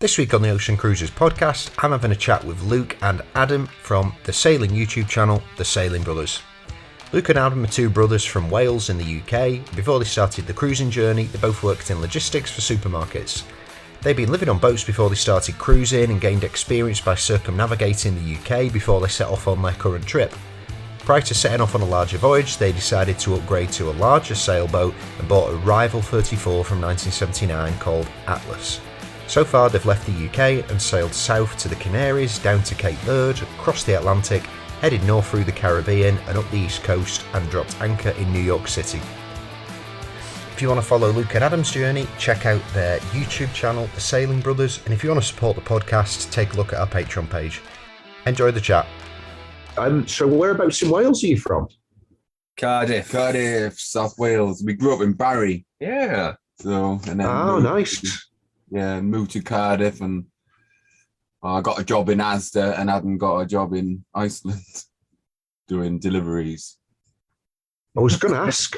This week on the Ocean Cruisers podcast, I'm having a chat with Luke and Adam from the sailing YouTube channel, The Sailing Brothers. Luke and Adam are two brothers from Wales in the UK. Before they started the cruising journey, they both worked in logistics for supermarkets. They'd been living on boats before they started cruising and gained experience by circumnavigating the UK before they set off on their current trip. Prior to setting off on a larger voyage, they decided to upgrade to a larger sailboat and bought a Rival 34 from 1979 called Atlas. So far they've left the UK and sailed south to the Canaries, down to Cape Verde, across the Atlantic, headed north through the Caribbean and up the east coast and dropped anchor in New York City. If you want to follow Luke and Adam's journey, check out their YouTube channel, The Sailing Brothers, and if you want to support the podcast, take a look at our Patreon page. Enjoy the chat. So whereabouts in Wales are you from? Cardiff, South Wales. We grew up in Barry. Yeah. So and then Nice. Moved to Cardiff, and I got a job in Asda, and Adam got a job in Iceland doing deliveries. I was going to ask,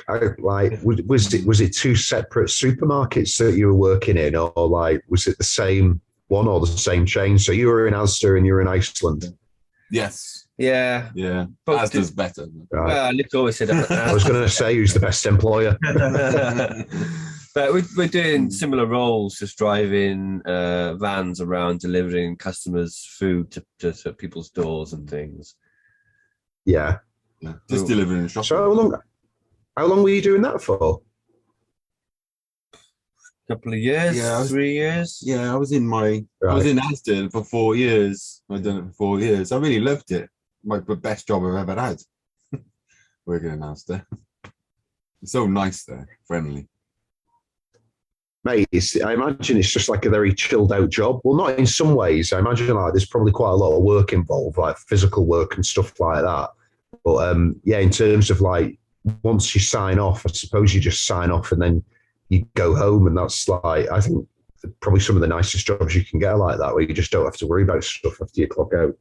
was it two separate supermarkets that you were working in, or was it the same one or the same chain? So you were in Asda and you were in Iceland. Yes. Yeah. Both Asda's better. Right. Well, Luke always said that. I was going to say, who's the best employer? But we're doing similar roles, just driving vans around, delivering customers' food to people's doors and things. Yeah. Just delivering and shopping. So how long were you doing that for? Couple of years, 3 years. Yeah, I was in Asda for 4 years. I'd done it for 4 years. I really loved it. The best job I've ever had. Working in Asda. It's so nice there, friendly. Mate, I imagine it's just like a very chilled out job. Well, not in some ways. I imagine there's probably quite a lot of work involved, like physical work and stuff like that. But in terms of once you sign off, I suppose you just sign off and then you go home, and that's I think probably some of the nicest jobs you can get like that, where you just don't have to worry about stuff after you clock out.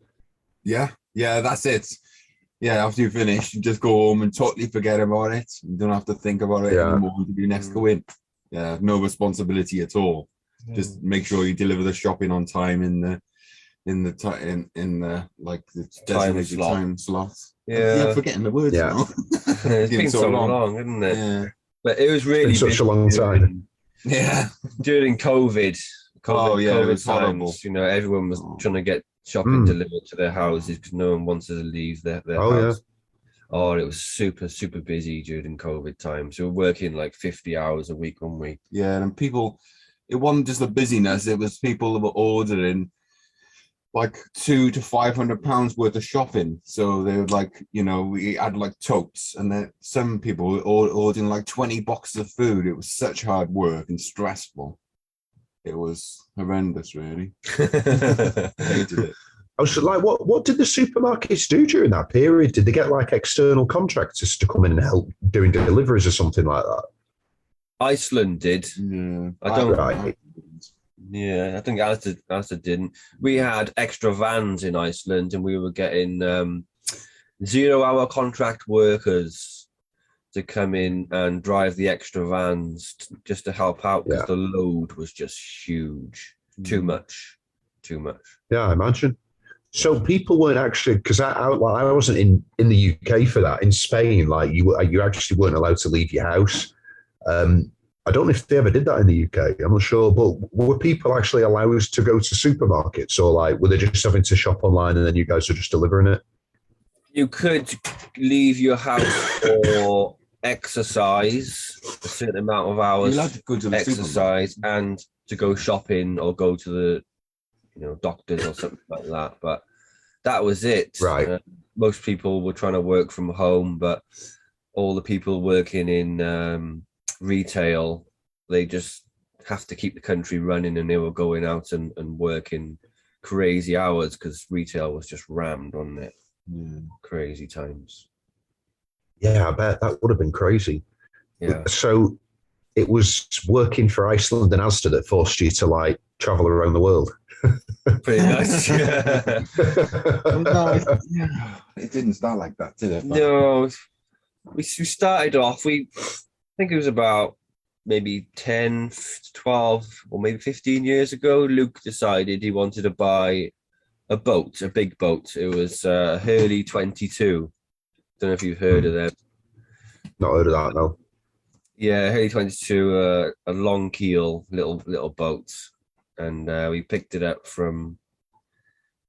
Yeah, that's it. Yeah, after you finish, you just go home and totally forget about it. You don't have to think about it anymore until you next go in. Yeah, no responsibility at all. Just make sure you deliver the shopping on time in the designated time slot. Yeah, I'm forgetting the words now. It's been so long, isn't it? Yeah. But it was really such a long time. Yeah. During COVID it was times, horrible. Everyone was trying to get shopping delivered to their houses because no one wanted to leave their house. Oh, it was super, super busy during COVID time. So we're working 50 hours a week, weren't we? Yeah, and people, it wasn't just the busyness, it was people that were ordering £200 to £500 worth of shopping. So they would we had totes, and then some people were ordering 20 boxes of food. It was such hard work and stressful. It was horrendous, really. Hated it. I was what did the supermarkets do during that period? Did they get external contractors to come in and help doing deliveries or something like that? Iceland did. Yeah. I think Asda didn't. We had extra vans in Iceland, and we were getting 0-hour contract workers to come in and drive the extra vans just to help out, because the load was just huge. Too much. Yeah, I imagine. So people weren't actually, because I wasn't in the UK for that. In Spain, you actually weren't allowed to leave your house. I don't know if they ever did that in the UK. I'm not sure. But were people actually allowed to go to supermarkets, or were they just having to shop online and then you guys were just delivering it? You could leave your house for exercise, a certain amount of hours. You're allowed to go to the exercise and to go shopping or go to the doctors or something like that. But that was it. Right. Most people were trying to work from home, but all the people working in retail, they just have to keep the country running, and they were going out and working crazy hours because retail was just rammed on it. Crazy times. Yeah, I bet that would have been crazy. Yeah. So it was working for Iceland and Asda that forced you to travel around the world. Pretty much. Yeah. It didn't start like that, did it? No, we started off. I think it was about maybe 10, 12, or maybe 15 years ago, Luke decided he wanted to buy a boat, a big boat. It was Hurley 22. Don't know if you've heard of them. Not heard of that, though. Yeah, Hurley 22, a long keel, little boat. And we picked it up from,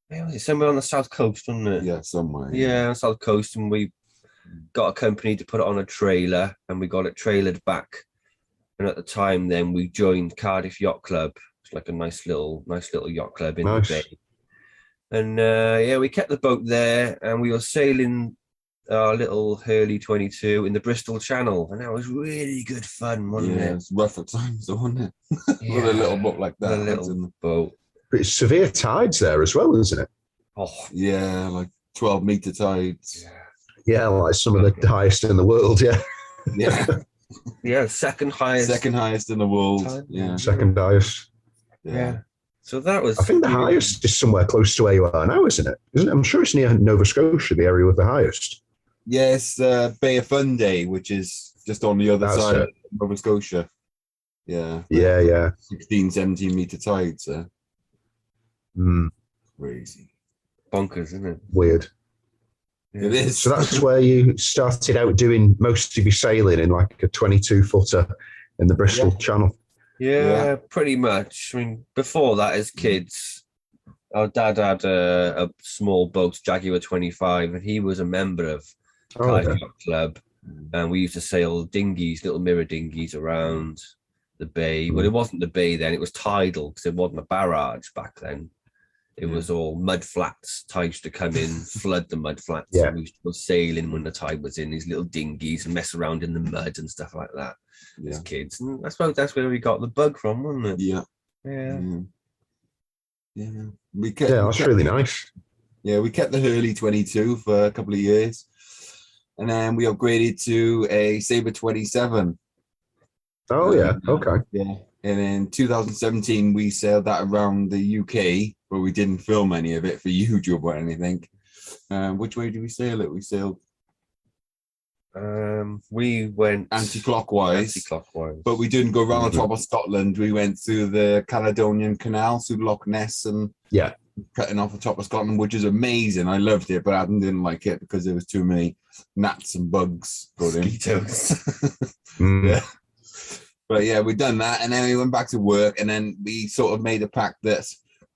where was it? Somewhere on the south coast, wasn't it? Yeah, somewhere. Yeah, on the south coast. And we got a company to put it on a trailer, and we got it trailered back. And at the time, then we joined Cardiff Yacht Club. It's like a nice little yacht club in the bay. And we kept the boat there, and we were sailing our little Hurley 22 in the Bristol Channel, and that was really good fun, wasn't it? It's rough at times, wasn't it? With a little boat like that. A little boat. But it's severe tides there as well, isn't it? Oh, yeah, like 12-meter tides. Yeah, like some of the highest in the world. Yeah. Yeah. Yeah, second highest in the world. Tide. Yeah. Second highest. Yeah. So that was. I think the highest is somewhere close to where you are now, isn't it? Isn't it? I'm sure it's near Nova Scotia, the area with the highest. Yes, Bay of Fundy, which is just on the other side of Nova Scotia. Yeah. Yeah. 16, 17-meter tides. Crazy. Bonkers, isn't it? Weird. Yeah. It is. So that's where you started out doing most of your sailing in like a 22-footer in the Bristol Channel. Yeah, pretty much. I mean, before that, as kids, our dad had a small boat, Jaguar 25, and he was a member of Cardiff Yacht Club. And we used to sail dinghies, little mirror dinghies around the bay. Well, it wasn't the bay then, it was tidal because it wasn't a barrage back then. It was all mud flats. Tide used to come in, flood the mud flats. Yeah. And we used to go sailing when the tide was in, these little dinghies, and mess around in the mud and stuff like that as kids. And I suppose that's where we got the bug from, wasn't it? Yeah. That's really nice. Yeah, we kept the Hurley 22 for a couple of years. And then we upgraded to a Sabre 27. Oh, yeah. Okay. Yeah. And in 2017, we sailed that around the UK, but we didn't film any of it for YouTube or anything. Which way did we sail it? We sailed we went anti-clockwise, but we didn't go around the top of Scotland. We went through the Caledonian Canal, through Loch Ness, and cutting off the top of Scotland, which is amazing. I loved it, but Adam didn't like it because there was too many gnats and bugs. Mosquitoes. Yeah. But yeah, we've done that, and then we went back to work, and then we sort of made a pact that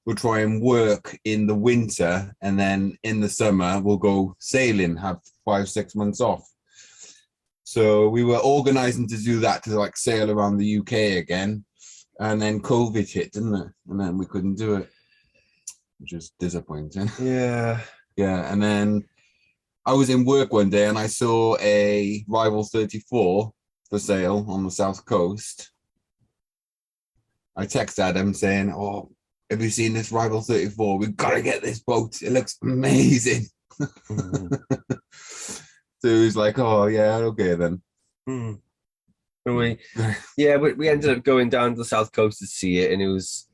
we'll try and work in the winter, and then in the summer we'll go sailing, have 5-6 months off. So we were organizing to do that, to like sail around the UK again, and then COVID hit, didn't it? And then we couldn't do it, which is disappointing. Yeah. And then I was in work one day and I saw a Rival 34 for sale on the south coast. I texted Adam saying, "Oh, have you seen this Rival 34? We've got to get this boat. It looks amazing." So he was like, "Oh yeah, okay then." We ended up going down to the south coast to see it, and it was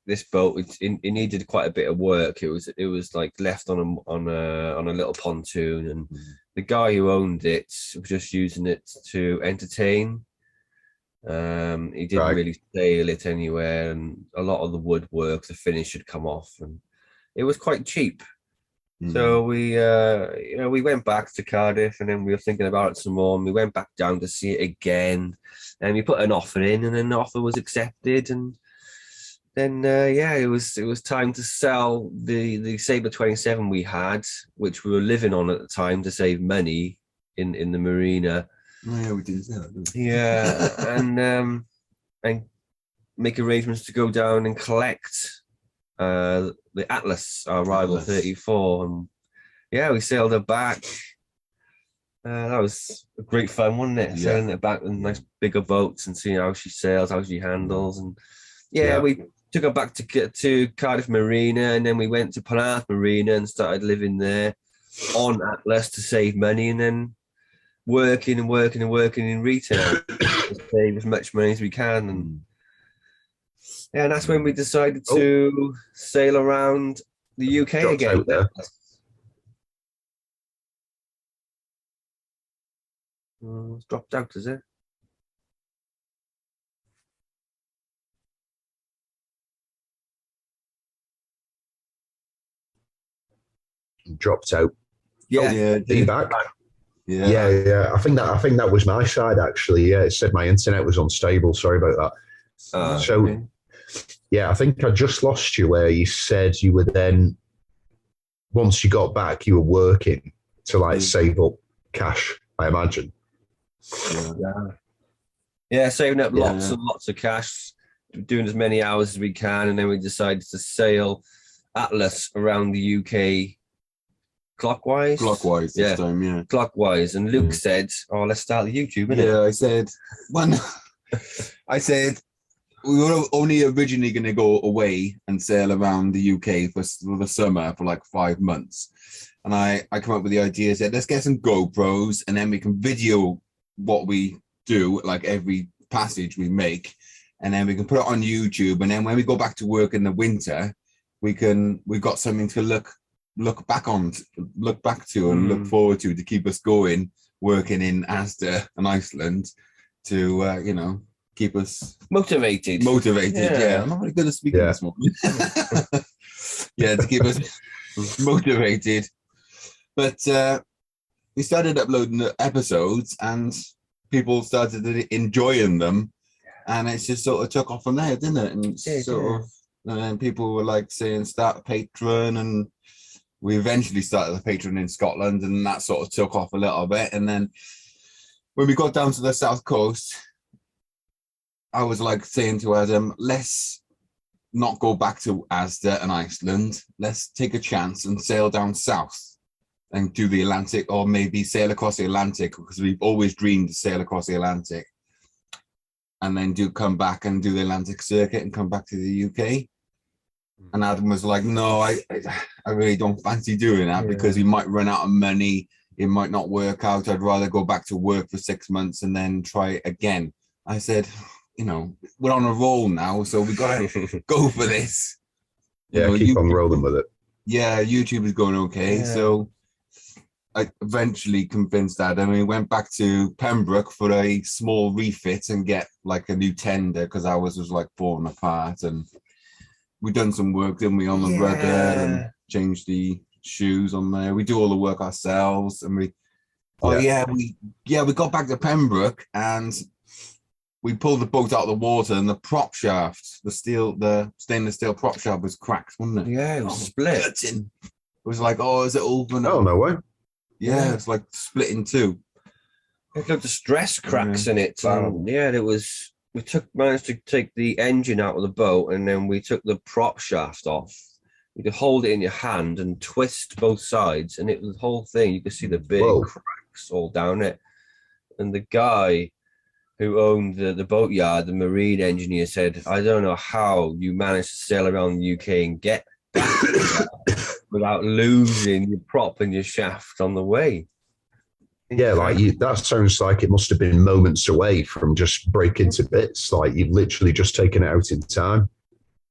this boat. It needed quite a bit of work. It was like left on a little pontoon, and the guy who owned it was just using it to entertain. He didn't really sail it anywhere, and a lot of the woodwork, the finish had come off, and it was quite cheap. So we went back to Cardiff, and then we were thinking about it some more, and we went back down to see it again, and we put an offer in, and then the offer was accepted, and then it was time to sell the Sabre 27 we had, which we were living on at the time to save money in the marina. Oh, yeah, we did that. Yeah, and make arrangements to go down and collect the Atlas, our Rival 34, and we sailed her back. That was great fun, wasn't it? Sailing it back in nice bigger boats and seeing how she sails, how she handles, and we took her back to Cardiff Marina, and then we went to Penarth Marina and started living there on Atlas to save money, and then working in retail to save as much money as we can. And that's when we decided to sail around the UK again. It's dropped out, is it? and dropped out. Yeah. Yeah, Are you back? yeah. Yeah. I think that was my side actually. Yeah, it said my internet was unstable. Sorry about that. Okay. Yeah, I think I just lost you where you said you were then, once you got back, you were working to like save up cash, I imagine. Yeah, saving up lots and lots of cash, doing as many hours as we can, and then we decided to sail Atlas around the UK clockwise. This time, yeah. Clockwise. And Luke said, "Oh, let's start the YouTube, innit?" Yeah, I said we were only originally going to go away and sail around the UK for the summer for like 5 months. And I come up with the idea, said, let's get some GoPros and then we can video what we do, like every passage we make. And then we can put it on YouTube. And then when we go back to work in the winter, we've got something to look back to and look forward to keep us going, working in Asda and Iceland to, keep us motivated. Yeah. I'm not very good at speaking this morning. To keep us motivated. But we started uploading the episodes and people started enjoying them. And it just sort of took off from there, didn't it? And and people were like saying, start a Patreon. And we eventually started the Patreon in Scotland and that sort of took off a little bit. And then when we got down to the south coast, I was like saying to Adam, let's not go back to Asda and Iceland. Let's take a chance and sail down south and do the Atlantic, or maybe sail across the Atlantic, because we've always dreamed to sail across the Atlantic and then come back and do the Atlantic circuit and come back to the UK. And Adam was like, no, I really don't fancy doing that because we might run out of money. It might not work out. I'd rather go back to work for 6 months and then try it again. I said, we're on a roll now, so we got to go for this. Keep on rolling with it. Yeah, YouTube is going okay. So I eventually convinced Adam. We went back to Pembroke for a small refit and get like a new tender because ours was like falling apart. And we done some work, didn't we, on the rudder and changed the shoes on there. We do all the work ourselves. And we got back to Pembroke and we pulled the boat out of the water and the prop shaft, the stainless steel prop shaft was cracked, wasn't it? Yeah, it was split. It was like, is it open? Oh, no way. Yeah, it's like split in two. It looked the stress cracks in it. We managed to take the engine out of the boat and then we took the prop shaft off. You could hold it in your hand and twist both sides, and it was the whole thing. You could see the big cracks all down it. And the guy who owned the boatyard, the marine engineer, said, I don't know how you managed to sail around the UK and get back without losing your prop and your shaft on the way. Yeah, that sounds like it must have been moments away from just breaking to bits. Like you've literally just taken it out in time.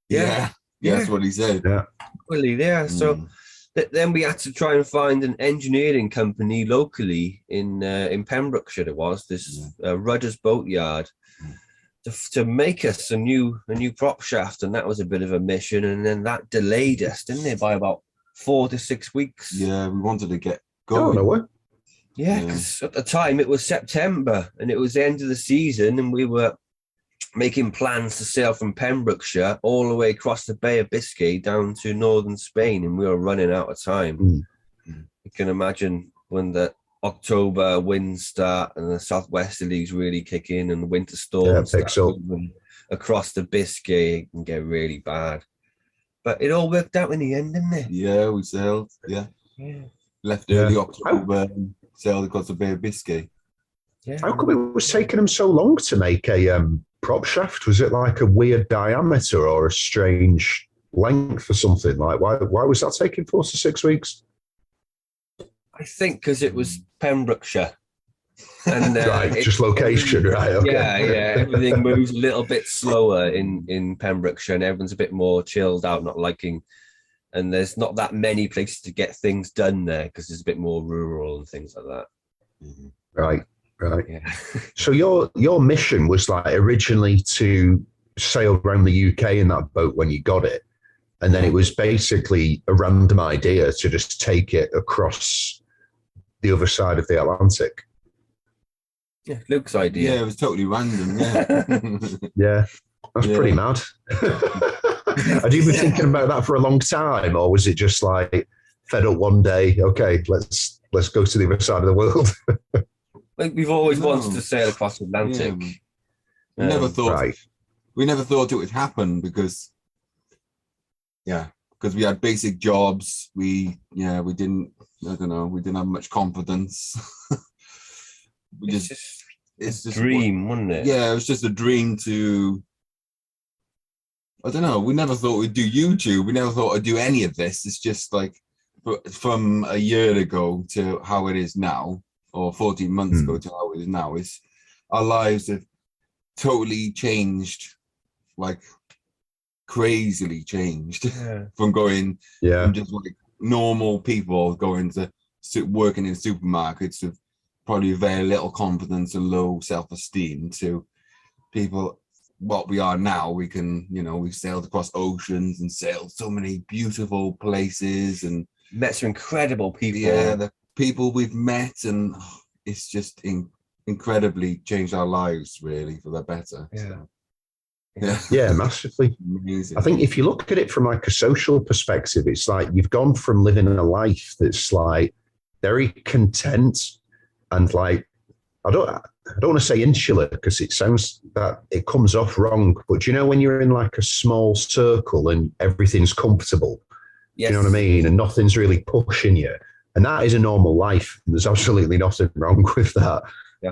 Yeah, that's what he said. Yeah. So then we had to try and find an engineering company locally in Pembrokeshire. It was this Rudders Boatyard to make us a new prop shaft, and that was a bit of a mission. And then that delayed us, didn't it, by about 4 to 6 weeks? Yeah, we wanted to get going. Oh, no way. Yeah, because at the time it was September and it was the end of the season, and we were making plans to sail from Pembrokeshire all the way across the Bay of Biscay down to northern Spain, and we were running out of time. You can imagine when the October winds start and the southwesterlies really kick in and the winter storms start moving across the Biscay, it can get really bad. But it all worked out in the end, didn't it? Yeah, we sailed. Yeah. Left early October and sailed across the Bay of Biscay. Yeah. How come it was taking them so long to make a prop shaft? Was it like a weird diameter or a strange length or something? Like why was that taking 4 to 6 weeks? I think because it was Pembrokeshire. And just location, right? Okay. Yeah. Everything moves a little bit slower in Pembrokeshire, and everyone's a bit more chilled out, not liking. And there's not that many places to get things done there because it's a bit more rural and things like that. Right. Yeah. So your mission was like originally to sail around the UK in that boat when you got it, And then it was basically a random idea to just take it across the other side of the Atlantic. Yeah, Luke's idea. Yeah, it was totally random. Yeah. Yeah, that's pretty mad. Had you been thinking about that for a long time, or was it just like fed up one day? Okay, let's go to the other side of the world. Like we've always wanted to sail across the Atlantic. We never thought. Right. We never thought it would happen because we had basic jobs. We didn't. I don't know. We didn't have much confidence. It's just a dream, wasn't it? Yeah, it was just a dream to. I don't know. We never thought we'd do YouTube. We never thought I'd do any of this. It's just like from a year ago to how it is now, or 14 months ago to how it is now. Is our lives have totally changed, like crazily changed from going from just like normal people going to working in supermarkets with probably very little confidence and low self-esteem to people what we are now. We can, we've sailed across oceans and sailed so many beautiful places and met some incredible people. Yeah, the people we've met, and it's just incredibly changed our lives really for the better. Yeah, massively. Amazing. I think if you look at it from like a social perspective, it's like you've gone from living a life that's like very content and like I don't want to say insular because it sounds that it comes off wrong, but when you're in like a small circle and everything's comfortable, you know what I mean, and nothing's really pushing you, and that is a normal life. There's absolutely nothing wrong with that.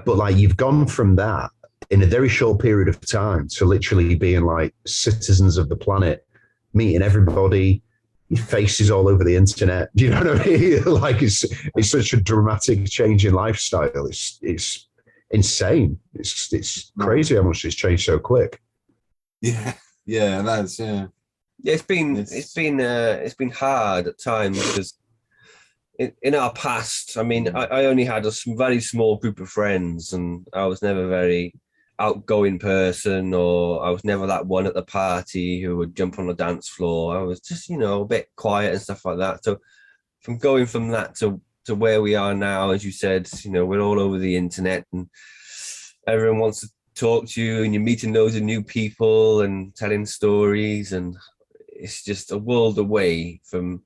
But like you've gone from that in a very short period of time to literally being like citizens of the planet, meeting everybody, your faces all over the internet. Do you know what I mean? Like it's such a dramatic change in lifestyle. It's insane. It's crazy how much it's changed so quick. Yeah, that's Yeah, it's been hard at times because in our past, I mean, I only had a very small group of friends, and I was never very outgoing person, or I was never that one at the party who would jump on the dance floor. I was just, a bit quiet and stuff like that. So from going from that to where we are now, as you said, we're all over the internet and everyone wants to talk to you, and you're meeting loads of new people and telling stories, and it's just a world away from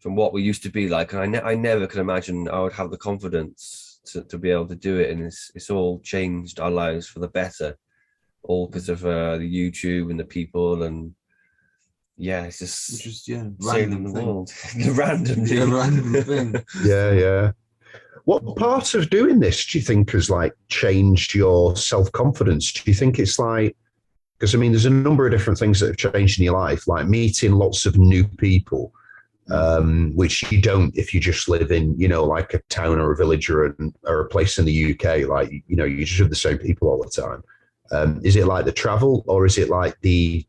what we used to be like. And I never could imagine I would have the confidence to be able to do it, and it's all changed our lives for the better, all because of the YouTube and the people, and it's just random the world. The random thing. Yeah. What part of doing this do you think has like changed your self-confidence? Do you think it's like, because I mean, there's a number of different things that have changed in your life, like meeting lots of new people, which you don't if you just live in, like a town or a village or a place in the UK, like, you just have the same people all the time. Is it like the travel, or is it like the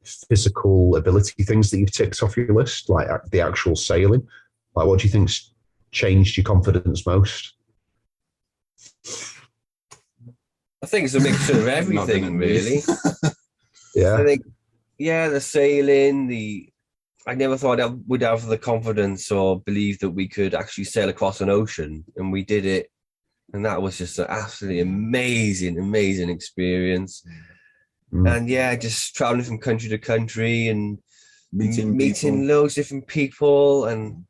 physical ability things that you've ticked off your list, like the actual sailing? Like, what do you think's changed your confidence most? I think it's a mixture of everything, really. I think, the sailing, I never thought I would have the confidence or believe that we could actually sail across an ocean, and we did it. And that was just an absolutely amazing experience. And just traveling from country to country and meeting loads of different people, and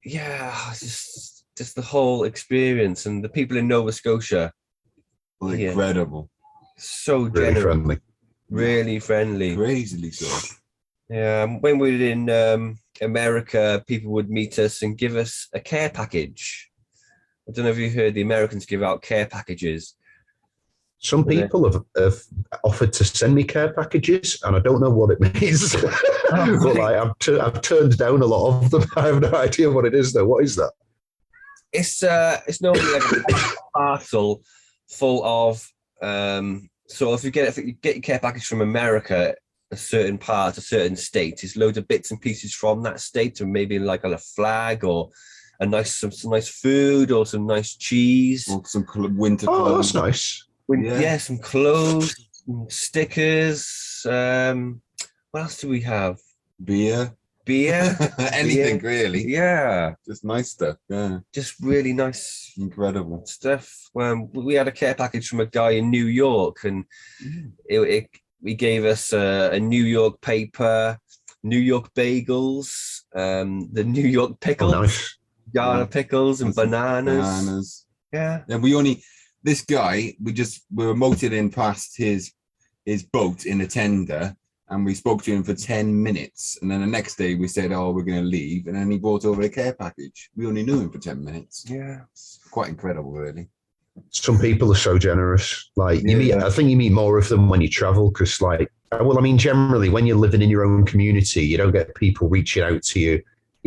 just the whole experience. And the people in Nova Scotia, incredible, so generous, really friendly, crazily so. Yeah, when we were in America, people would meet us and give us a care package. I don't know if you heard the Americans give out care packages. Some people have offered to send me care packages, and I don't know what it means. But like, I've turned down a lot of them. I have no idea what it is, though. What is that? It's normally like a parcel full of. So if you get your care package from America, a certain part, a certain state, is loads of bits and pieces from that state, or maybe like a flag or some nice food or some nice cheese or some winter clothes. Oh, that's nice. Some clothes, some stickers. What else do we have? beer, anything really. Yeah, Just nice stuff. Yeah, just really nice, incredible stuff. We had a care package from a guy in New York, and he gave us a New York paper, New York bagels, the New York pickles, nice. jar of pickles and bananas. Yeah. This guy, we were motoring past his boat in a tender, and we spoke to him for 10 minutes. And then the next day we said, oh, we're going to leave. And then he brought over a care package. We only knew him for 10 minutes. Yeah. It's quite incredible, really. Some people are so generous. Like I think you meet more of them when you travel, because generally when you're living in your own community, you don't get people reaching out to you,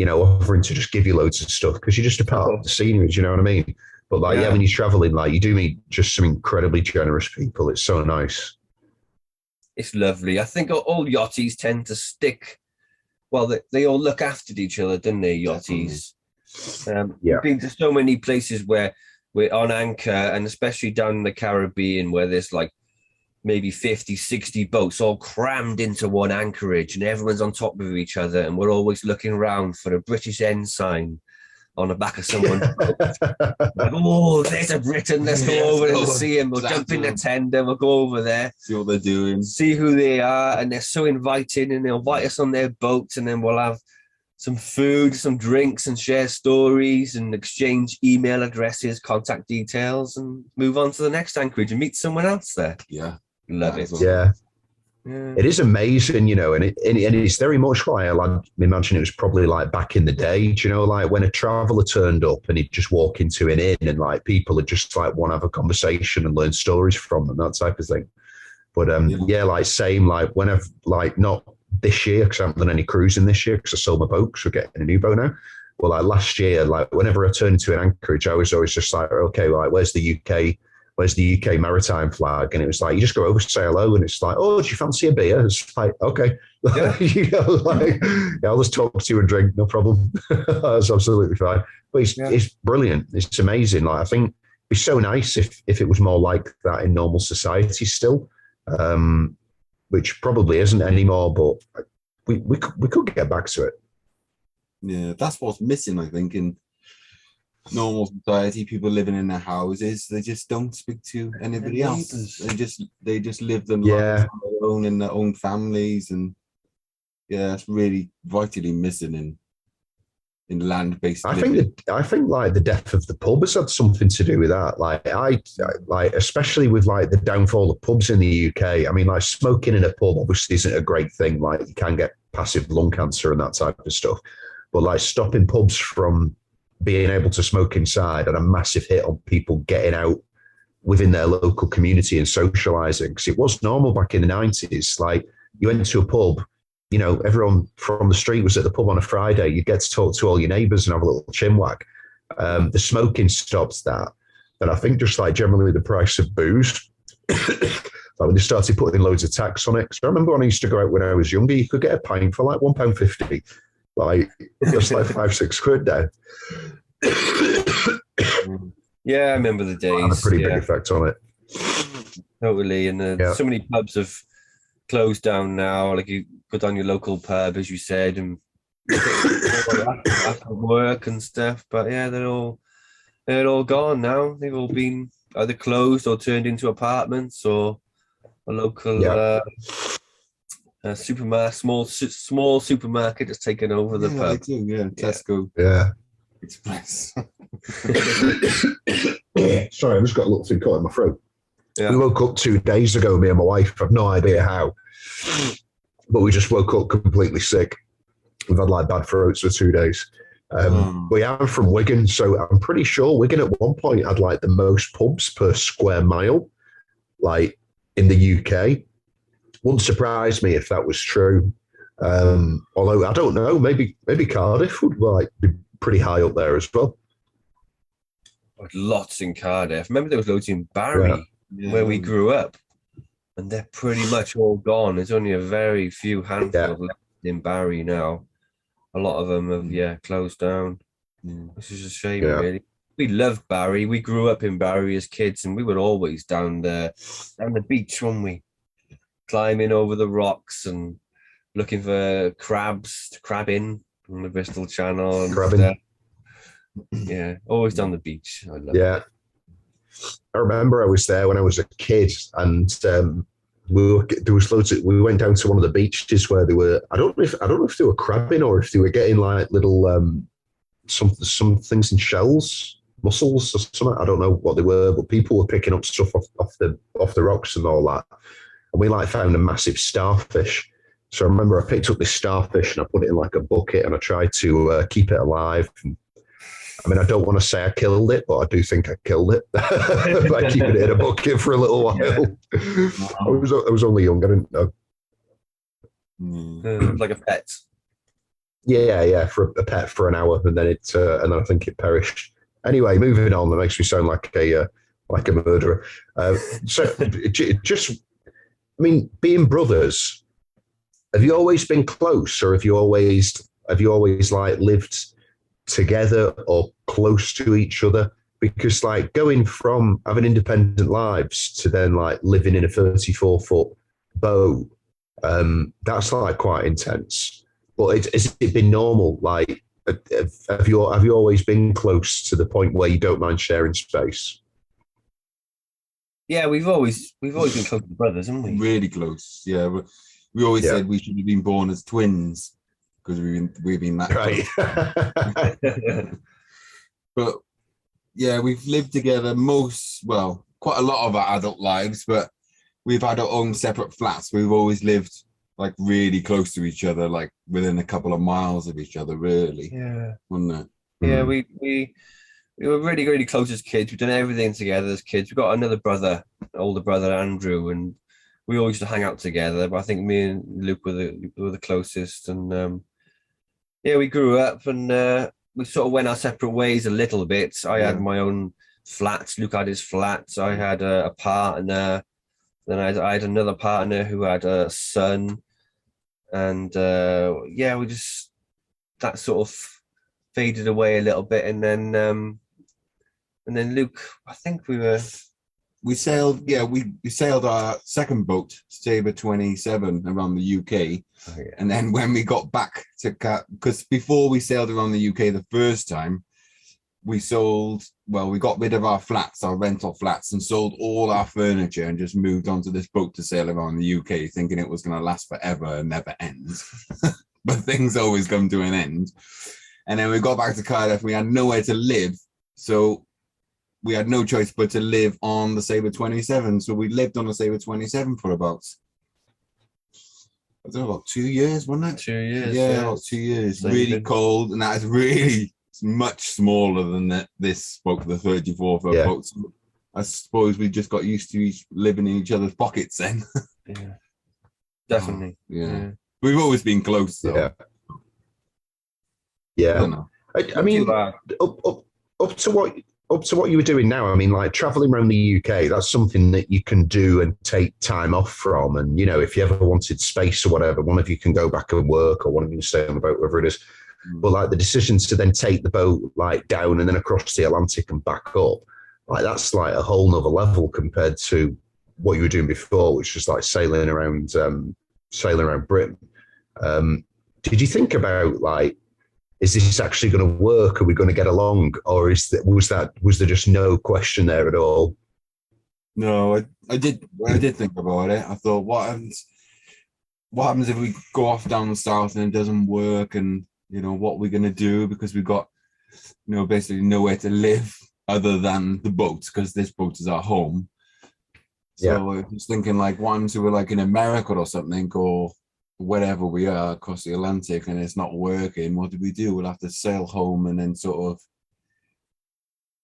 offering to just give you loads of stuff, because you're just a part of the scenery. Do you know what I mean? But when you're traveling, you do meet just some incredibly generous people. It's so nice. It's lovely. I think all yachties tend to stick. Well, they all look after each other, don't they, yachties? We've been to so many places where we're on anchor, and especially down in the Caribbean, where there's like maybe 50, 60 boats all crammed into one anchorage, and everyone's on top of each other, and we're always looking around for a British ensign on the back of someone's boat. Like, oh, there's a Briton, let's go over and see him. We'll jump in the tender, we'll go over there, see what they're doing, see who they are, and they're so inviting, and they'll invite us on their boats, and then we'll have some food, some drinks, and share stories, and exchange email addresses, contact details, and move on to the next anchorage and meet someone else there. Yeah. Love it. Yeah. It is amazing, and it's very much like, I imagine it was probably like back in the day, like when a traveller turned up and he'd just walk into an inn, and like people would just like want to have a conversation and learn stories from them, that type of thing. But same, like when I've like, not this year because I haven't done any cruising this year because I sold my boat, so we're getting a new boat now. Well, like last year, like whenever I turned into an anchorage, I was always just like, okay, like where's the UK maritime flag? And it was like, you just go over, say hello, and it's like, oh, do you fancy a beer? It's like, okay. Yeah. I'll just talk to you and drink, no problem. That's absolutely fine. But it's brilliant. It's amazing. Like, I think it'd be so nice if it was more like that in normal society still, which probably isn't anymore, but we could get back to it. Yeah, that's what's missing, I think, in normal society. People living in their houses, they just don't speak to anybody else. They just live them lives on their own, in their own families, and it's really vitally missing in land-based living. I think like the death of the pub has had something to do with that. Like like especially with like the downfall of pubs in the UK. I mean, like smoking in a pub obviously isn't a great thing. Like you can get passive lung cancer and that type of stuff. But like stopping pubs from being able to smoke inside had a massive hit on people getting out within their local community and socializing, because it was normal back in the 90s. Like you went to a pub, everyone from the street was at the pub on a Friday. You'd get to talk to all your neighbours and have a little chinwag. The smoking stopped that. And I think just like generally the price of booze, like when they started putting loads of tax on it. Because I remember when I used to go out when I was younger, you could get a pint for like £1.50. Like just like 5-6 quid now. Yeah, I remember the days. Had a pretty big effect on it. Totally, and so many pubs have closed down now. Like you go down your local pub, as you said, and after work and stuff. But they're all gone now. They've all been either closed or turned into apartments, or a local supermarket, small supermarket has taken over the pub. They do, Tesco. Yeah. Express. Sorry, I've just got a little thing caught in my throat. Yeah. We woke up 2 days ago, me and my wife. I've no idea how, but we just woke up completely sick. We've had like bad throats for 2 days. We are from Wigan, so I'm pretty sure Wigan at one point had like the most pubs per square mile, like in the UK. Wouldn't surprise me if that was true. Although I don't know, maybe Cardiff would like be pretty high up there as well. Lots in Cardiff. Remember there was loads in Barry, where we grew up, and they're pretty much all gone. There's only a very few handful left in Barry now. A lot of them have closed down, which is a shame, really. We loved Barry. We grew up in Barry as kids, and we were always down the beach, weren't we? Climbing over the rocks and looking for crabs to crab in on the Bristol Channel and Crabbing. stuff. Yeah, always on the beach. I love Yeah. it. I remember I was there when I was a kid, and there was loads. We went down to one of the beaches where they were. I don't know if they were crabbing or if they were getting like little some things in shells, mussels or something. I don't know what they were, but people were picking up stuff off the rocks and all that. And we like found a massive starfish. So I remember I picked up this starfish and I put it in like a bucket and I tried to keep it alive. And, I mean, I don't want to say I killed it, but I do think I killed it by keeping it in a bucket for a little while. Yeah. I was only young, I didn't know. Like a pet. Yeah, for a pet for an hour, and then and I think it perished. Anyway, moving on. That makes me sound like a murderer. So, just, I mean, being brothers, have you always been close, or have you always like lived together or close to each other? Because like going from having independent lives to then like living in a 34-foot boat, that's like quite intense. But has it been normal? Like, have you always been close to the point where you don't mind sharing space? Yeah, we've always been close to brothers, haven't we? Really close. Yeah, we always said we should have been born as twins because we've been that right. But yeah, we've lived together quite a lot of our adult lives, but we've had our own separate flats. We've always lived like really close to each other, like within a couple of miles of each other, really. Yeah. Wasn't it? Yeah, we were really, really close as kids. We've done everything together as kids. We've got another brother, older brother, Andrew, and we all used to hang out together. But I think me and Luke were the closest. And yeah, we grew up and we sort of went our separate ways a little bit. I had my own flats. Luke had his flats. I had a partner. Then I had another partner who had a son. And yeah, that sort of faded away a little bit. And then Luke, I think we sailed. Yeah, we sailed our second boat, Sabre 27, around the UK. Oh, yeah. And then when we got back to because before we sailed around the UK the first time, we got rid of our flats, our rental flats, and sold all our furniture and just moved onto this boat to sail around the UK, thinking it was going to last forever and never end. But things always come to an end. And then we got back to Cardiff. We had nowhere to live, so we had no choice but to live on the Sabre 27. So we lived on the Sabre 27 for about, I don't know, about 2 years, wasn't it? 2 years. Yeah, about 2 years. Really cold, and that is really much smaller than this boat, the 34-foot boat. So I suppose we just got used to living in each other's pockets then. Yeah, definitely. Yeah. We've always been close, though. Yeah. I mean, up to what you were doing now, I mean, like traveling around the UK, that's something that you can do and take time off from. And, you know, if you ever wanted space or whatever, one of you can go back and work or one of you can stay on the boat, whatever it is. But like the decision to then take the boat like down and then across the Atlantic and back up, like that's like a whole nother level compared to what you were doing before, which was like sailing around Britain. Did you think about like, is this actually going to work? Are we going to get along? Or was there just no question there at all? No, I did think about it. I thought, what happens if we go off down south and it doesn't work? And, you know, what we're going to do, because we've got, you know, basically nowhere to live other than the boat, because this boat is our home. So I was thinking, like, once we were like in America or something, or wherever we are across the Atlantic, and it's not working, what do we do? We'll have to sail home and then sort of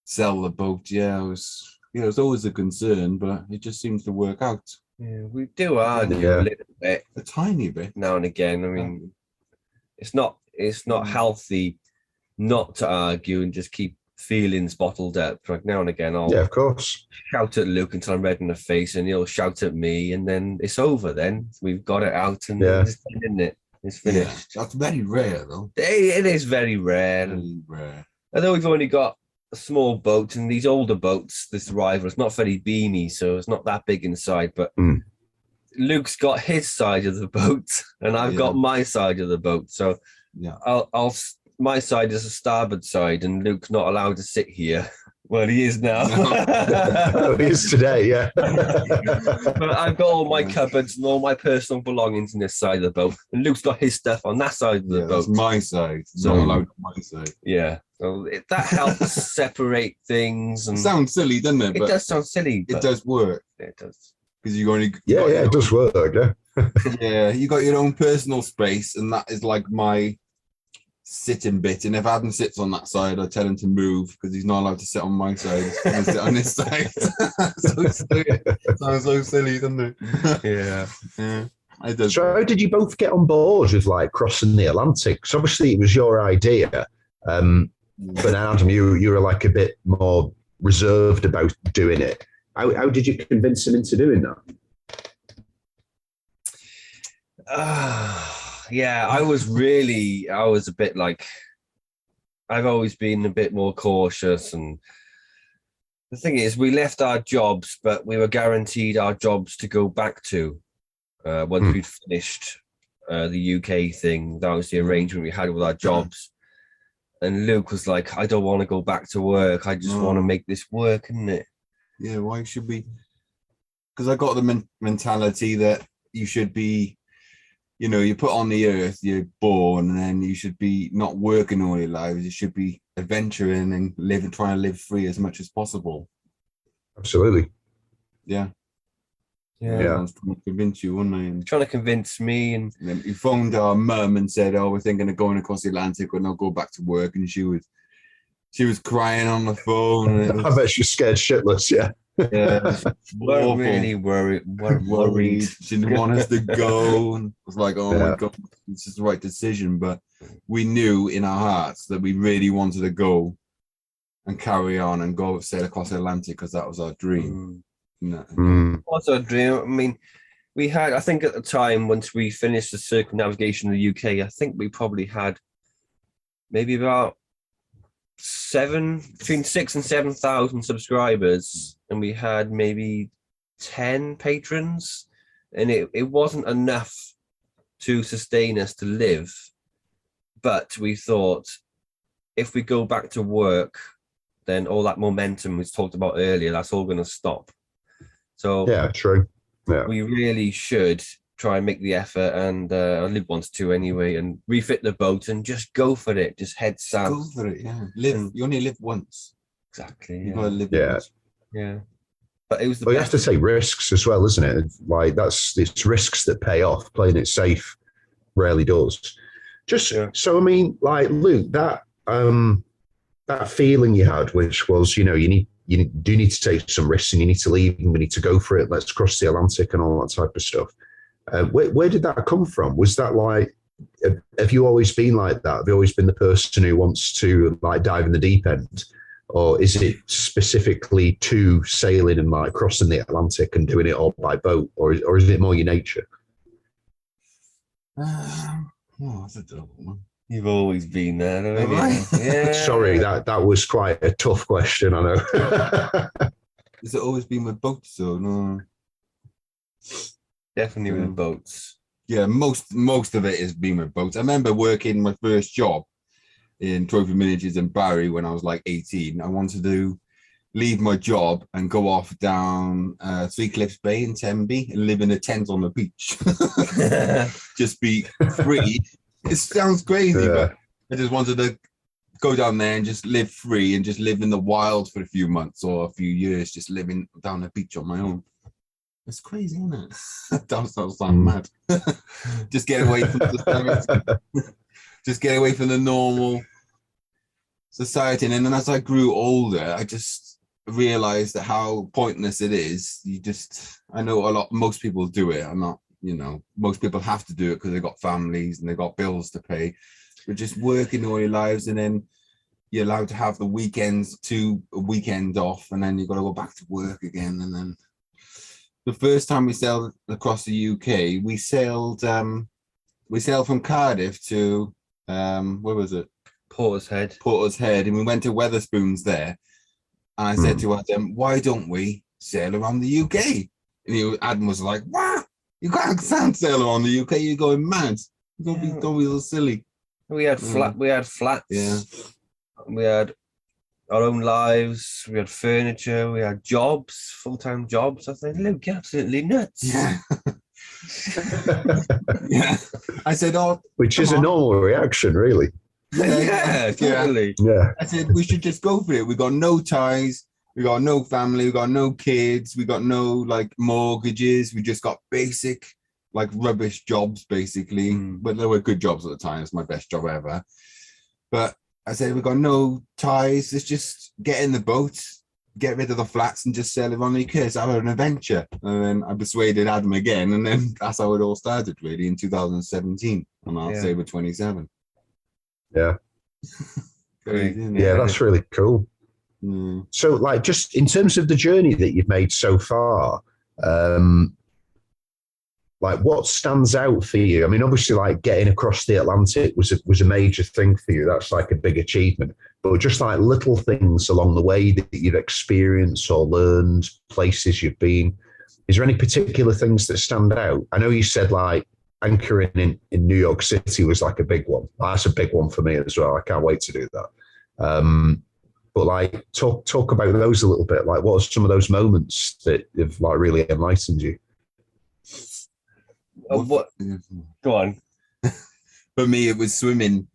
sell the boat. Yeah, it was always a concern, but it just seems to work out. Yeah, we do argue a little bit, a tiny bit now and again. I mean, it's not healthy not to argue and just keep feelings bottled up. Like now and again, I'll of course shout at Luke until I'm red in the face, and he'll shout at me, and then it's over. Then we've got it out, and it's done, isn't it? It's finished. Yeah, that's very rare, though. It is very rare. Very rare. Although we've only got a small boat, and these older boats, this rival, it's not very beamy, so it's not that big inside, but Luke's got his side of the boat, and I've got my side of the boat. So my side is a starboard side, and Luke's not allowed to sit here. Well, he is now. No. He is today, yeah. But I've got all my cupboards and all my personal belongings in this side of the boat, and Luke's got his stuff on that side of the boat. That's my side. So not allowed on my side. Yeah. So that helps separate things. And it sounds silly, doesn't it? It does sound silly. It does work. It does. Because you only. It does work, yeah. Yeah, you got your own personal space, and that is like my sitting bit. And if Adam sits on that side, I tell him to move because he's not allowed to sit on my side. He's going to sit on this side. So silly. Sounds so silly, doesn't it? Yeah. It does. So how did you both get on board with like crossing the Atlantic? Because obviously it was your idea, but Adam, you were like a bit more reserved about doing it. How did you convince him into doing that? I was a bit like, I've always been a bit more cautious. And the thing is, we left our jobs, but we were guaranteed our jobs to go back to once we'd finished the UK thing. That was the arrangement we had with our jobs. And Luke was like, I don't want to go back to work. I just want to make this work, isn't it? Yeah, why should we? Because I got the mentality that you should be, you're put on the earth, you're born, and then you should be not working all your lives. You should be adventuring and trying to live free as much as possible. Absolutely. Yeah. Yeah. I was trying to convince you, wasn't I? And Trying to convince me. And then he phoned our mum and said, we're thinking of going across the Atlantic and I'll go back to work. And she was crying on the phone. I bet she's scared shitless, yeah. Yeah, weren't really worried. She didn't want us to go, and it was like, my God, this is the right decision. But we knew in our hearts that we really wanted to go and carry on and go sail across the Atlantic because that was our dream. What's our dream? I mean, we had, I think at the time, once we finished the circumnavigation of the UK, I think we probably had maybe about between 6,000 and 7,000 subscribers, and we had maybe 10 patrons, and it wasn't enough to sustain us to live. But we thought, if we go back to work, then all that momentum we talked about earlier, that's all going to stop. So yeah, true. Yeah, Mm. we really should try and make the effort, and Luke wants to anyway, and refit the boat and just go for it. Just head south. Go for it, yeah. You only live once. Exactly. You gotta live once. Yeah. But it was you have to take risks as well, isn't it? Like it's risks that pay off. Playing it safe rarely does. So I mean, like Luke, that feeling you had, which was, you do need to take some risks and you need to leave and we need to go for it. Let's cross the Atlantic and all that type of stuff. Where did that come from? Was that like, have you always been like that? Have you always been the person who wants to like dive in the deep end? Or is it specifically to sailing and like crossing the Atlantic and doing it all by boat? Or is it more your nature? That's a difficult one. You've always been there, haven't you? Yeah. Sorry, that was quite a tough question, I know. Has it always been with boats or no? Definitely with boats. Yeah, most of it has been with boats. I remember working my first job in Trophy Miniatures in Barry when I was like 18. I wanted to leave my job and go off down Three Cliffs Bay in Tenby and live in a tent on the beach. Just be free. It sounds crazy, but I just wanted to go down there and just live free and just live in the wild for a few months or a few years, just living down the beach on my own. It's crazy, isn't it? That sound mad. Just get away from just get away from the normal society. And then as I grew older, I just realized that how pointless it is. I know most people do it. I'm not, most people have to do it because they've got families and they've got bills to pay. But just working all your lives, and then you're allowed to have the weekends to a weekend off, and then you've got to go back to work again. And then the first time we sailed across the UK, we sailed from Cardiff to where was it? Porter's Head, and we went to Wetherspoons there. And I said to Adam, why don't we sail around the UK? And Adam was like, what? You can't sand sail around the UK. You're going mad. Don't be so silly. We had flats. Yeah. We had our own lives. We had furniture. We had jobs, full-time jobs. I think, Luke, you're absolutely nuts. Yeah. Yeah. I said, oh, which is a normal reaction, really. Yeah, totally. Yeah. I said, we should just go for it. We got no ties. We got no family. We got no kids. We got no like mortgages. We just got basic, like rubbish jobs, basically. But they were good jobs at the time. It's my best job ever. But I said, we got no ties. Let's just get in the boat, get rid of the flats, and just sail around the UK. Let's have an adventure. And then I persuaded Adam again. And then that's how it all started, really, in 2017 on our Sabre 27. Yeah. Crazy, isn't it? Yeah, that's really cool. So, like, just in terms of the journey that you've made so far, like, what stands out for you? I mean, obviously, like, getting across the Atlantic was a major thing for you. That's like a big achievement. But just like little things along the way that you've experienced or learned, places you've been, is there any particular things that stand out? I know you said like anchoring in New York City was like a big one. That's a big one for me as well. I can't wait to do that. But like talk about those a little bit. Like, what are some of those moments that have like really enlightened you? What? Go on. For me, it was swimming.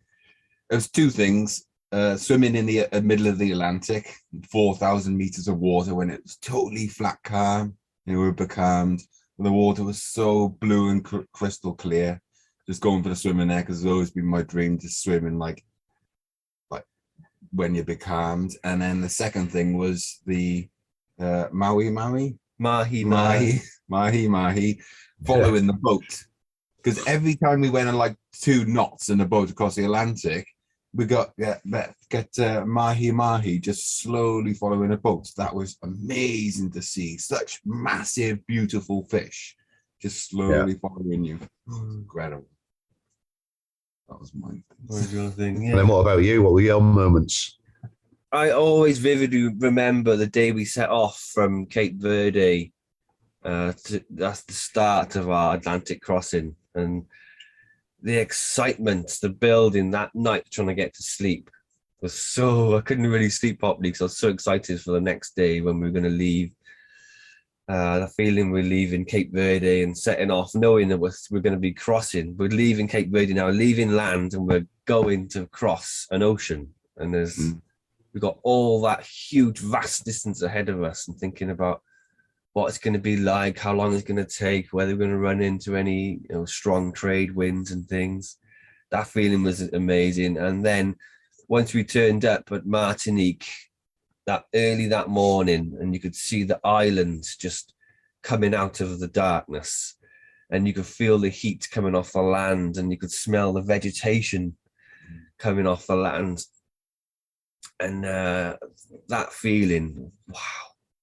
There's two things. Swimming in the middle of the Atlantic, 4,000 meters of water when it was totally flat calm. We were becalmed. The water was so blue and crystal clear. Just going for the swim in there, because it's always been my dream to swim in like when you're becalmed. And then the second thing was the mahi, following the boat. Because every time we went on like 2 knots in the boat across the Atlantic, we got mahi just slowly following the boat. That was amazing to see. Such massive, beautiful fish just slowly following you. Incredible. That was my thing. Yeah. And then what about you? What were your moments? I always vividly remember the day we set off from Cape Verde. That's the start of our Atlantic crossing, and the excitement, the building that night, trying to get to sleep was I couldn't really sleep properly because I was so excited for the next day when we were going to leave. The feeling we're leaving Cape Verde and setting off, knowing that we're going to be crossing. We're leaving Cape Verde now, leaving land, and we're going to cross an ocean. And we've got all that huge, vast distance ahead of us, and thinking about what it's going to be like, how long it's going to take, whether we're going to run into any strong trade winds and things. That feeling was amazing. And then once we turned up at Martinique, that early that morning, and you could see the islands just coming out of the darkness, and you could feel the heat coming off the land, and you could smell the vegetation coming off the land. And that feeling, wow.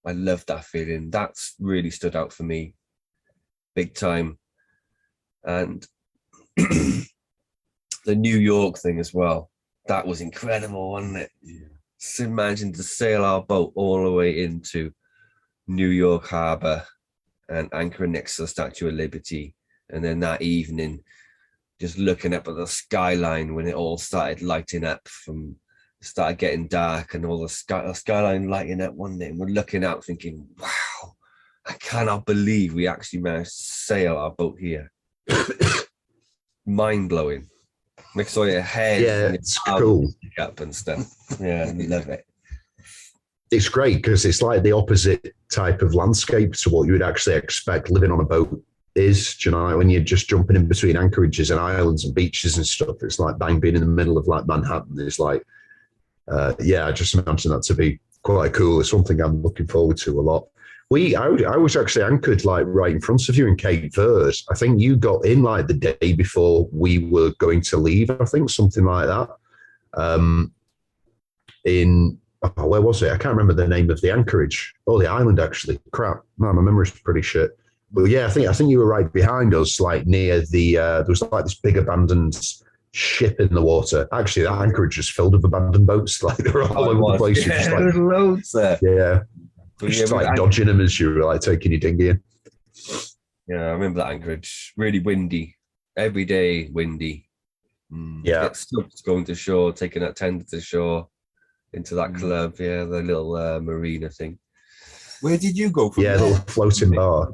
I love that feeling. That's really stood out for me big time. And the New York thing as well. That was incredible, wasn't it? Yeah. So imagine to sail our boat all the way into New York Harbor and anchoring next to the Statue of Liberty. And then that evening, just looking up at the skyline when it all started lighting up started getting dark, and all the skyline lighting up one day, and we're looking out thinking, wow, I cannot believe we actually managed to sail our boat here. Mind-blowing. Makes all your head it's cool up and stuff. Yeah, I love it. It's great because it's like the opposite type of landscape to what you would actually expect living on a boat is. Do you know, like when you're just jumping in between anchorages and islands and beaches and stuff, it's like being in the middle of like Manhattan. It's like I just imagine that to be quite cool. It's something I'm looking forward to a lot. I was actually anchored like right in front of you in Cape Verde. I think you got in like the day before we were going to leave. I think something like that. Where was it? I can't remember the name of the anchorage. Oh, the island actually. Crap, man, my memory's pretty shit. But yeah, I think you were right behind us, like near the. There was like this big abandoned ship in the water. Actually, that anchorage is filled with abandoned boats. Like they're all over the place. Yeah, just like, there's loads there. Yeah, just like dodging them as you were like taking your dinghy in. Yeah, I remember that anchorage. Really windy. Every day windy. Yeah. Get stuck going to shore, taking that tender to shore into that club. Yeah, the little marina thing. Where did you go from Yeah, there? little floating bar.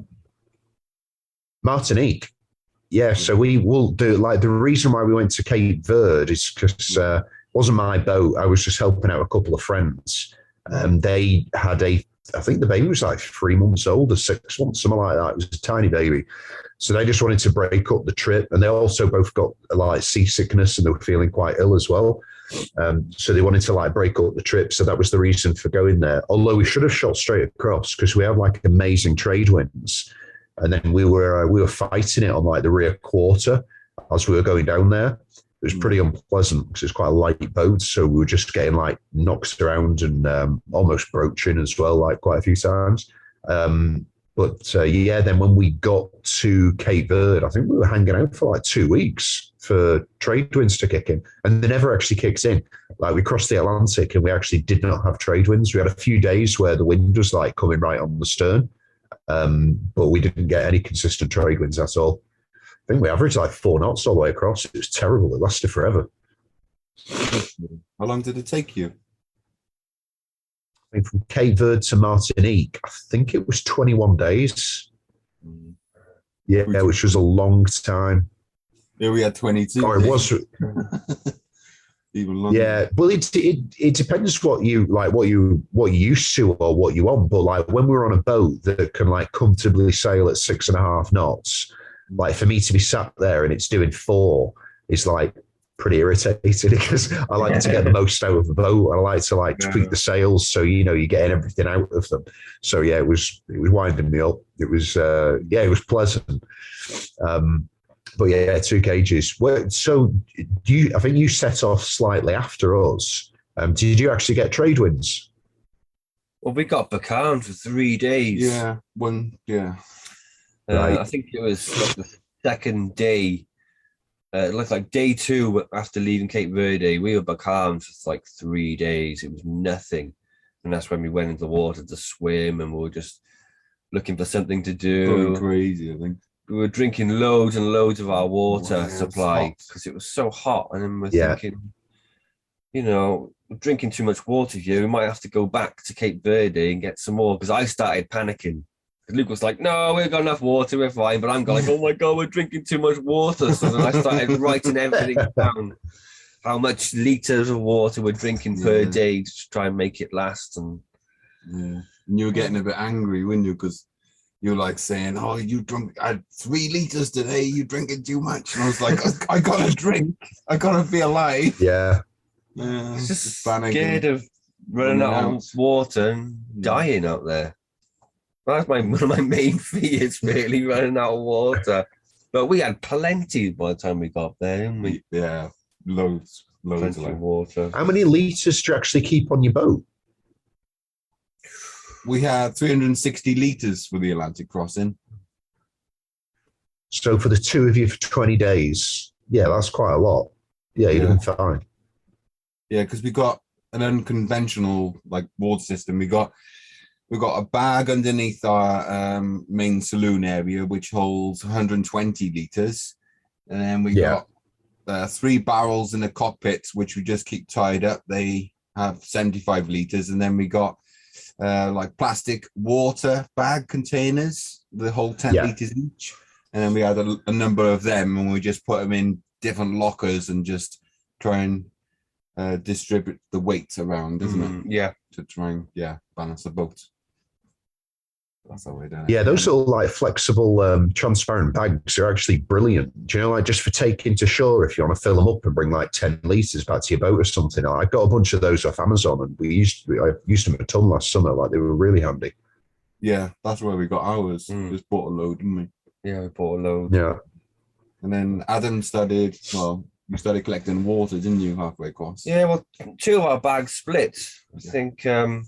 Martinique. Yeah, so we will do, like, the reason why we went to Cape Verde is because it wasn't my boat. I was just helping out a couple of friends. They had I think the baby was like 3 months old or 6 months, something like that. It was a tiny baby. So they just wanted to break up the trip. And they also both got like seasickness and they were feeling quite ill as well. So they wanted to like break up the trip. So that was the reason for going there. Although we should have shot straight across because we have like amazing trade winds. And then we were fighting it on like the rear quarter as we were going down there. It was pretty unpleasant because it's quite a light boat. So we were just getting like knocked around and almost broaching as well, like quite a few times. Yeah, then when we got to Cape Verde, I think we were hanging out for like 2 weeks for trade winds to kick in. And they never actually kicked in. Like we crossed the Atlantic and we actually did not have trade winds. We had a few days where the wind was like coming right on the stern. But we didn't get any consistent trade winds at all. I think we averaged like 4 knots all the way across. It was terrible. It lasted forever. How long did it take you? I mean, from Cape Verde to Martinique, I think it was 21 days. Yeah, which was a long time. Yeah, we had 22. Oh, it was. Even longer. Yeah, well, it depends what you like, what you used to or what you want. But like when we're on a boat that can like comfortably sail at 6.5 knots, like for me to be sat there and it's doing 4 is like pretty irritating because I like to get the most out of the boat. I like to like tweak the sails so you're getting everything out of them. So yeah, it was winding me up. It was it was pleasant. But yeah, 2 cages. So I think you set off slightly after us. Did you actually get trade winds? Well, we got becalmed for 3 days. Yeah, Right. I think it was like the second day. It looked like day 2 after leaving Cape Verde. We were becalmed for like 3 days. It was nothing. And that's when we went into the water to swim and we were just looking for something to do. Going crazy, I think. We were drinking loads and loads of our water supply because it was so hot. And then we're thinking, we're drinking too much water here. We might have to go back to Cape Verde and get some more because I started panicking. Luke was like, no, we've got enough water, we're fine. But I'm going, oh my God, we're drinking too much water. So then I started writing everything down, how much liters of water we're drinking per day to try and make it last. And you were getting a bit angry, weren't you? Because you were like saying, oh, you drunk 3 liters today, you drinking too much. And I was like, I gotta drink. I gotta be alive. Yeah. Just scared of running out of water and dying out there. That's one of my main fears, really, running out of water. But we had plenty by the time we got there, didn't we? Yeah, loads of water. How many litres do you actually keep on your boat? We had 360 litres for the Atlantic crossing. So for the 2 of you for 20 days, that's quite a lot. Yeah, you'd have been fine. Yeah, because we got an unconventional water system. We got a bag underneath our main saloon area, which holds 120 litres. And then we got 3 barrels in the cockpits, which we just keep tied up. They have 75 litres. And then we got plastic water bag containers, the whole 10 litres each. And then we had a number of them and we just put them in different lockers and just try and distribute the weight around, isn't it? Yeah. To try and balance the boat. That's how we do it. Yeah, those little flexible transparent bags are actually brilliant. Do you know, just for taking to shore if you want to fill them up and bring 10 litres back to your boat or something. I got a bunch of those off Amazon and I used them a ton last summer. They were really handy. Yeah, that's where we got ours. Just bought a load, didn't we? Yeah, we bought a load. Yeah. And then Adam started collecting water, didn't you, halfway across? Yeah, well, 2 of our bags split. I think I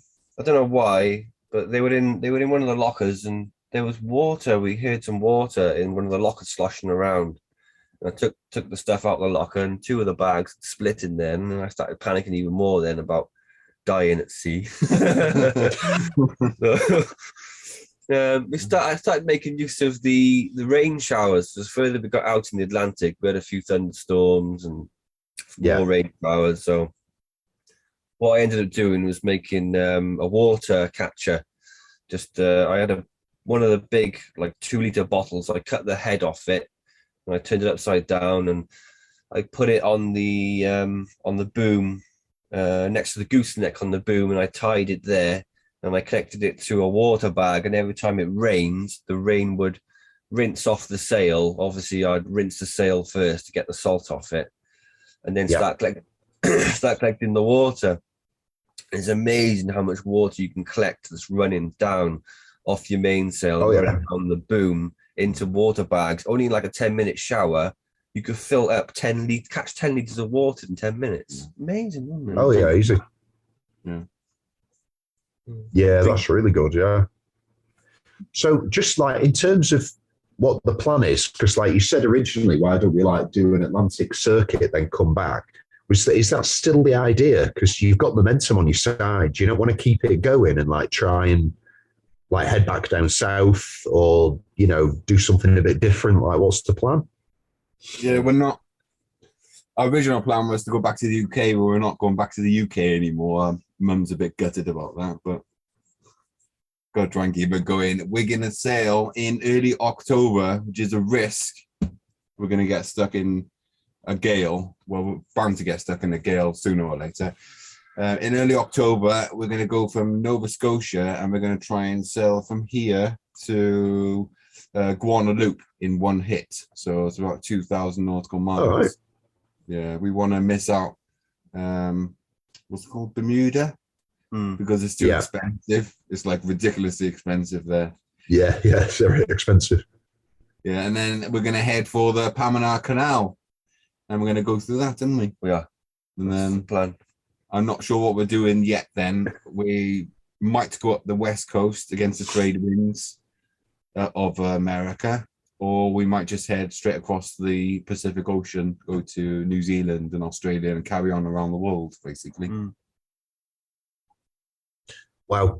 don't know why, but they were in one of the lockers and there was water. We heard some water in one of the lockers sloshing around. And I took the stuff out of the locker and 2 of the bags split in there, and then I started panicking even more then about dying at sea. I started making use of the rain showers. As further we got out in the Atlantic, we had a few thunderstorms and more rain showers. So what I ended up doing was making a water catcher. I had one of the big, like 2-liter bottles. I cut the head off it and I turned it upside down and I put it on the boom next to the gooseneck on the boom, and I tied it there. And I connected it to a water bag, and every time it rains, the rain would rinse off the sail. Obviously, I'd rinse the sail first to get the salt off it, and then start collecting the water. It's amazing how much water you can collect that's running down off your mainsail, running down the boom into water bags. Only like a 10-minute shower, you could fill up catch 10 liters of water in 10 minutes. Amazing, wasn't it? Oh yeah, easy. Yeah. Yeah, that's really good. Yeah. So, just like in terms of what the plan is, because like you said originally, why don't we like do an Atlantic circuit then come back? Is that still the idea? Because you've got momentum on your side. Do you not want to keep it going and like try and like head back down south, or do something a bit different? Like, what's the plan? Yeah, we're not. Our original plan was to go back to the UK, but we're not going back to the UK anymore. Mum's a bit gutted about that, but got to try and keep it going. We're going to sail in early October, which is a risk. We're going to get stuck in a gale. Well, we're bound to get stuck in a gale sooner or later. In early October, we're going to go from Nova Scotia, and we're going to try and sail from here to Guadalupe in one hit. So it's about 2,000 nautical miles. All right. Yeah, we want to miss out. What's it called? Bermuda? Because it's too expensive. It's like ridiculously expensive there. Yeah, it's very expensive. Yeah, and then we're going to head for the Panama Canal. And we're going to go through that, aren't we? We are. And then the plan. I'm not sure what we're doing yet then. We might go up the west coast against the trade winds of America, or we might just head straight across the Pacific Ocean, go to New Zealand and Australia and carry on around the world, basically. Wow.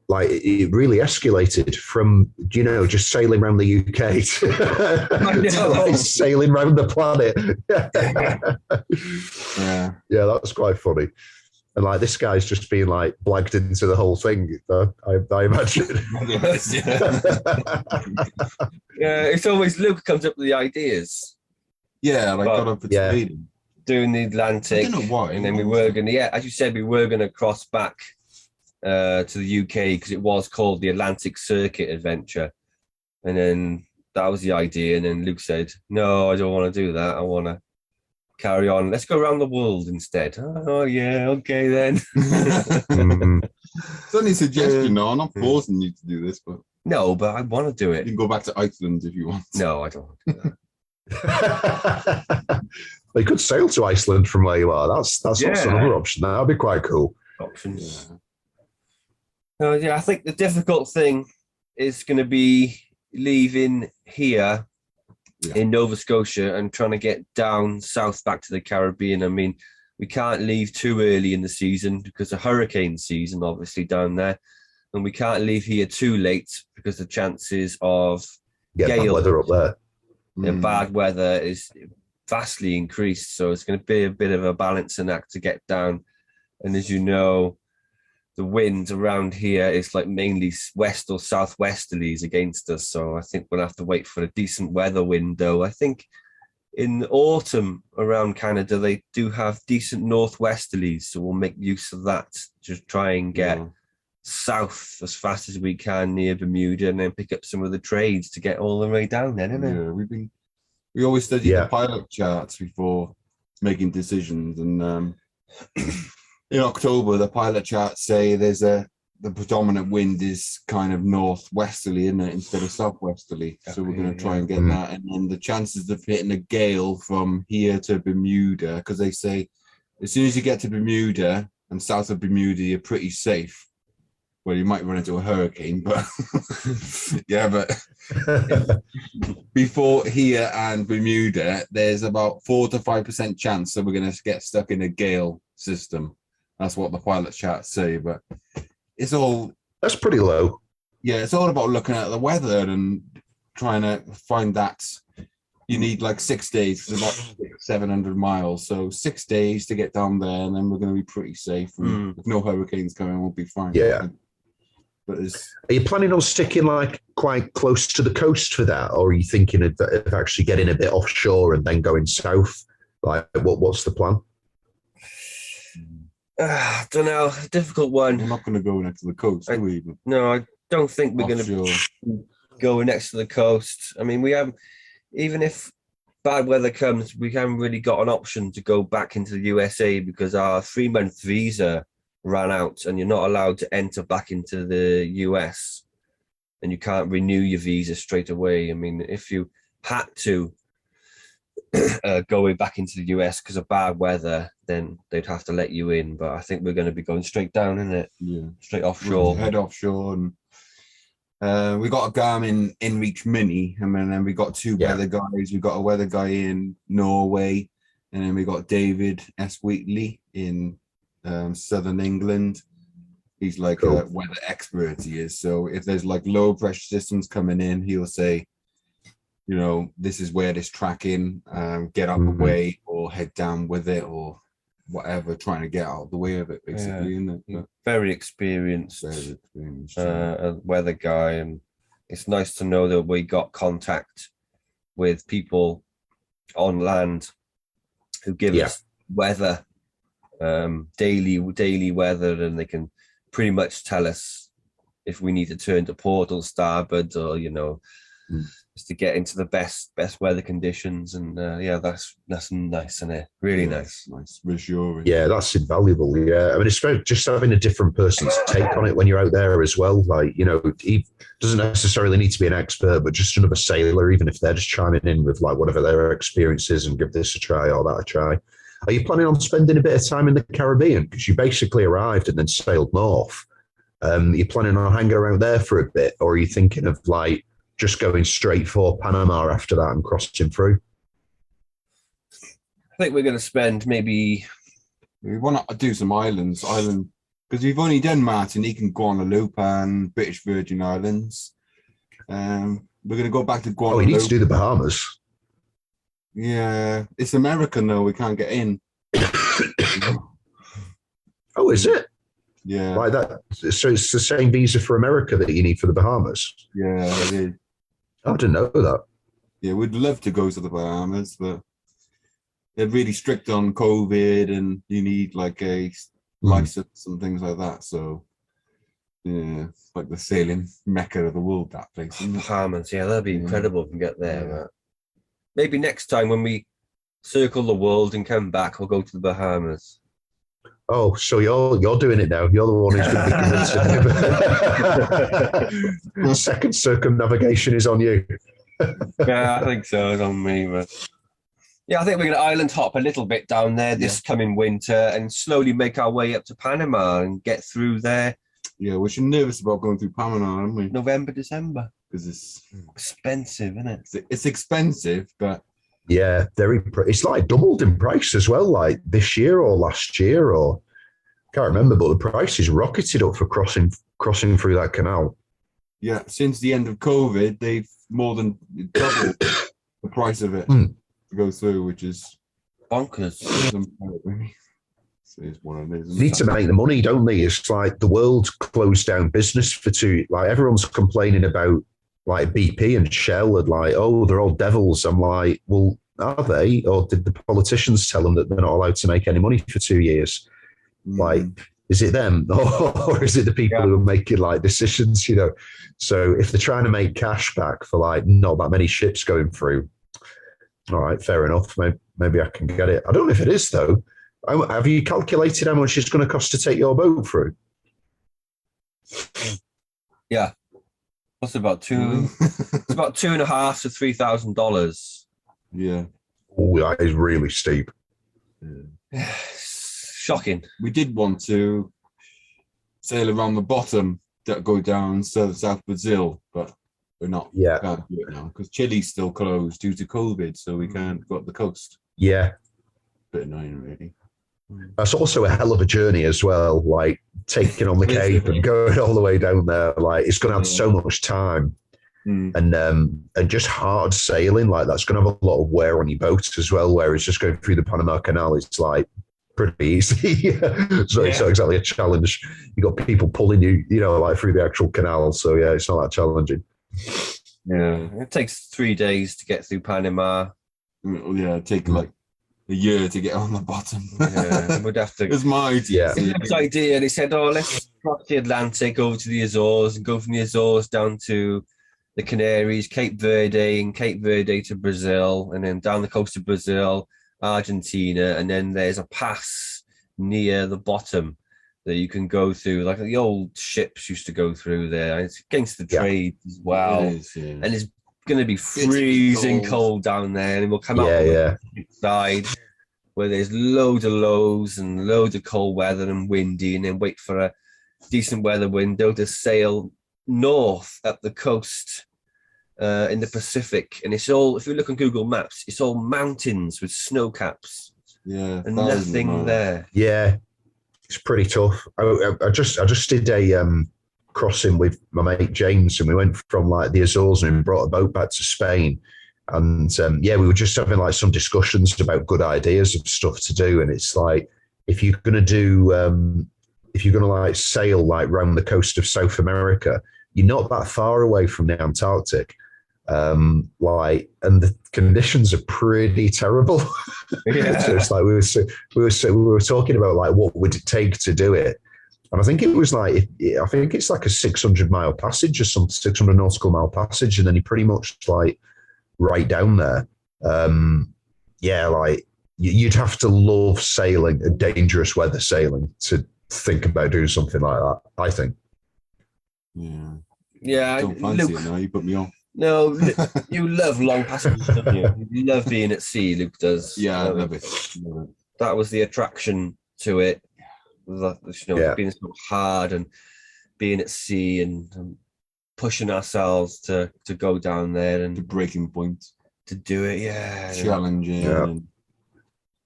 Like it really escalated from, just sailing around the UK to like sailing around the planet. Yeah, that's quite funny. And like this guy's just being like blagged into the whole thing, I imagine. Yeah, it's always Luke comes up with the ideas. Yeah, like got up at speed. Doing the Atlantic. I don't know why. And then we were going to, as you said, we were going to cross back to the UK because it was called the Atlantic Circuit Adventure. And then that was the idea. And then Luke said, no, I don't want to do that. I want to carry on. Let's go around the world instead. Oh, yeah, okay then. It's only a suggestion, no. I'm not forcing you to do this, but... No, but I want to do it. You can go back to Iceland if you want. No, I don't want to do that. Well, you could sail to Iceland from where you are. That's also another option. That would be quite cool. Options. I think the difficult thing is going to be leaving here in Nova Scotia and trying to get down south back to the Caribbean. I mean, we can't leave too early in the season because of hurricane season, obviously, down there. And we can't leave here too late because the chances of bad weather up there. Bad weather is vastly increased. So it's going to be a bit of a balancing act to get down. And as you know, the wind around here is like mainly west or southwesterlies against us. So I think we'll have to wait for a decent weather window. I think in the autumn around Canada, they do have decent northwesterlies. So we'll make use of that to try and get south as fast as we can near Bermuda and then pick up some of the trades to get all the way down there, isn't it? Yeah, we always study the pilot charts before making decisions. And in October, the pilot charts say the predominant wind is kind of northwesterly, isn't it, instead of southwesterly. So we're going to try and get that. And then the chances of hitting a gale from here to Bermuda, because they say as soon as you get to Bermuda and south of Bermuda, you're pretty safe. Well, you might run into a hurricane, but before here and Bermuda, there's about 4 to 5% chance that we're going to get stuck in a gale system. That's what the pilot charts say, but that's pretty low. yeah, it's all about looking at the weather and trying to find that. You need like 6 days. It's about 700 miles, so 6 days to get down there, and then we're going to be pretty safe. And if no hurricanes coming, we'll be fine. Yeah. But are you planning on sticking like quite close to the coast for that, or are you thinking of actually getting a bit offshore and then going south? Like, what's the plan? I don't know. Difficult one. we're not going to go next to the coast, do we? No, I don't think we're going Offshore. to go next to the coast. I mean, we have, even if bad weather comes, we haven't really got an option to go back into the USA because our 3-month visa ran out and you're not allowed to enter back into the US, and you can't renew your visa straight away. I mean, if you had to go back into the US because of bad weather, then they'd have to let you in. But I think we're going to be going straight down, isn't it? Yeah. Straight offshore. Head offshore. And we got a Garmin InReach Mini, and then we got 2 weather guys. We got a weather guy in Norway, and then we got David S. Wheatley in southern England. He's like a weather expert, he is. So if there's like low pressure systems coming in, he'll say, you know, this is where this tracking, get out of the way or head down with it or whatever, trying to get out of the way of it, basically. Isn't it? But very experienced, a weather guy, and it's nice to know that we got contact with people on land who give us weather, daily weather, and they can pretty much tell us if we need to turn to port or starboard, or just to get into the best weather conditions. And that's nice, isn't it? Really nice reassuring. Yeah, that's invaluable. Yeah, I mean, it's just having a different person's take on it when you're out there as well. Like, he doesn't necessarily need to be an expert, but just another sailor, even if they're just chiming in with like whatever their experience is, and give this a try or that a try. Are you planning on spending a bit of time in the Caribbean? Because you basically arrived and then sailed north. Are you planning on hanging around there for a bit, or are you thinking of like just going straight for Panama after that and crossing through? I think we're going to spend we want to do some island, because we've only done Martinique and Guadeloupe and British Virgin Islands. We're going to go back to Guadeloupe. Oh, we need to do the Bahamas. Yeah, it's American though. We can't get in. Oh, is it? Yeah. Like that. So it's the same visa for America that you need for the Bahamas? Yeah, it is. I didn't know that. Yeah, we'd love to go to the Bahamas, but they're really strict on COVID, and you need like a license and things like that. So, yeah, like the sailing mecca of the world, that place. Bahamas, that'd be incredible if we get there. Yeah. Maybe next time when we circle the world and come back, we'll go to the Bahamas. Oh, so you're doing it now. You're the one who's going to be convincing him. Second circumnavigation is on you. Yeah, I think so. It's on me. But yeah, I think we're going to island hop a little bit down there this coming winter and slowly make our way up to Panama and get through there. Yeah, we're nervous about going through Panama, aren't we? November, December. Because it's expensive, isn't it? It's expensive, but yeah, it's like doubled in price as well, like this year or last year, or I can't remember, but the price is rocketed up for crossing through that canal. Yeah, since the end of COVID, they've more than doubled the price of it to go through, which is bonkers. It's one of those. They need to make the money, don't they? It's like the world closed down business for like everyone's complaining about like BP and Shell and like, oh, they're all devils. I'm like, well, are they? Or did the politicians tell them that they're not allowed to make any money for 2 years? Like, is it them or is it the people who are making like decisions, So if they're trying to make cash back for like not that many ships going through, all right, fair enough. Maybe I can get it. I don't know if it is though. Have you calculated how much it's going to cost to take your boat through? Yeah. What's about it's about $2,500 to $3,000. Yeah. Oh, that is really steep. Yeah. Shocking. We did want to sail around the bottom that go down South Brazil, but we're not. Yeah. Can't do it now because Chile's still closed due to COVID, so we can't go up the coast. Yeah. Bit annoying, really. That's also a hell of a journey as well. Like taking on the Cape and going all the way down there. Like, it's going to have so much time. And just hard sailing, like that's going to have a lot of wear on your boat as well. Whereas just going through the Panama Canal, it's like pretty easy. So it's not exactly a challenge. You got people pulling you, like through the actual canal. So yeah, it's not that challenging. Yeah, it takes 3 days to get through Panama. Yeah, it takes like a year to get on the bottom. Yeah, we'd have to. It's my idea. It was the idea. They said, "Oh, let's cross the Atlantic over to the Azores and go from the Azores down to the Canaries, Cape Verde, and Cape Verde to Brazil, and then down the coast of Brazil, Argentina, and then there's a pass near the bottom that you can go through, like the old ships used to go through there. And it's against the trade as well, and it's going to be freezing cold down there, and we'll come out on the side where there's loads of lows and loads of cold weather and windy, and then wait for a decent weather window to sail north up the coast in the Pacific, and it's all, if you look on Google Maps, it's all mountains with snow caps, and nothing there. Yeah, it's pretty tough. I just did a crossing with my mate James, and we went from like the Azores and brought a boat back to Spain, and we were just having like some discussions about good ideas of stuff to do, and it's like, if you're going to like sail like round the coast of South America, you're not that far away from the Antarctic, and the conditions are pretty terrible. So it's like we were talking about like what would it take to do it, and I think it was like it's like a 600-mile passage or some 600 nautical mile passage, and then you pretty much like right down there. Like you'd have to love sailing and dangerous weather sailing to think about doing something like that, I think. I don't fancy it now. You put me on. No, you love long passages, don't you? You love being at sea, Luke does. Yeah, I love it. That was the attraction to it. Being so hard and being at sea and pushing ourselves to go down there and the breaking point to do it. Challenging. Yeah.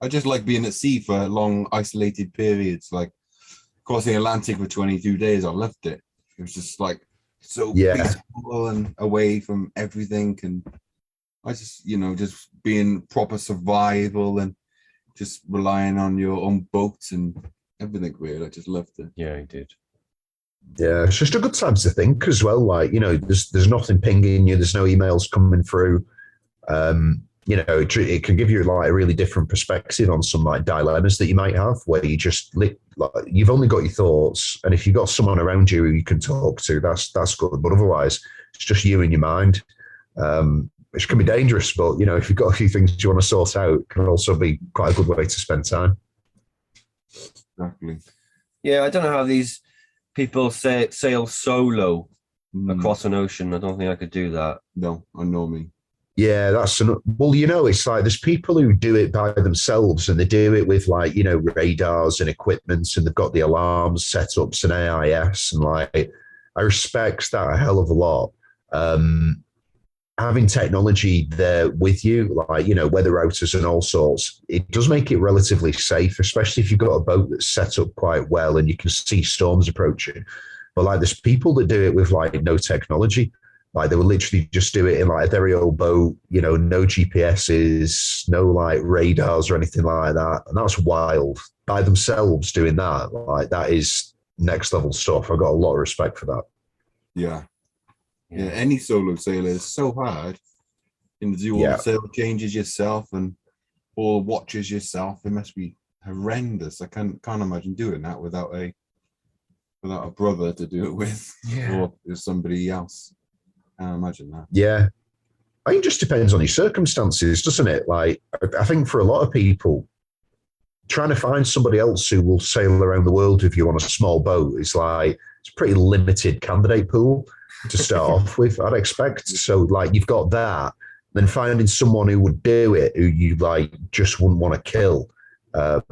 I just like being at sea for long, isolated periods. Like crossing the Atlantic for 22 days, I loved it. It was just like so peaceful and away from everything, and I just just being proper survival and just relying on your own boats and everything. Really, I just loved it. Yeah, I did. Yeah, it's just a good time to think as well. Like, there's nothing pinging you. There's no emails coming through. It can give you like a really different perspective on some like dilemmas that you might have, where you just you've only got your thoughts, and if you've got someone around you who you can talk to, that's good. But otherwise, it's just you and your mind, which can be dangerous. But if you've got a few things you want to sort out, it can also be quite a good way to spend time. Exactly. Yeah, I don't know how these people sail solo across an ocean. I don't think I could do that. No, I know me. Yeah, it's like there's people who do it by themselves, and they do it with like, radars and equipment, and they've got the alarms, setups and AIS. And like, I respect that a hell of a lot. Having technology there with you, like, weather routers and all sorts, it does make it relatively safe, especially if you've got a boat that's set up quite well and you can see storms approaching. But like, there's people that do it with like no technology. Like, they will literally just do it in like a very old boat, no GPSs, no like radars or anything like that. And that's wild. By themselves doing that, like, that is next level stuff. I've got a lot of respect for that. Yeah. Any solo sailor is so hard. And to do all the sail changes yourself and all the watches yourself, it must be horrendous. I can't imagine doing that without a brother to do it with, or somebody else. I can't imagine that. Yeah. I think it just depends on your circumstances, doesn't it? Like, I think for a lot of people, trying to find somebody else who will sail around the world with you on a small boat is like, it's a pretty limited candidate pool to start off with, I'd expect. So like, you've got that, then finding someone who would do it, who you like just wouldn't want to kill,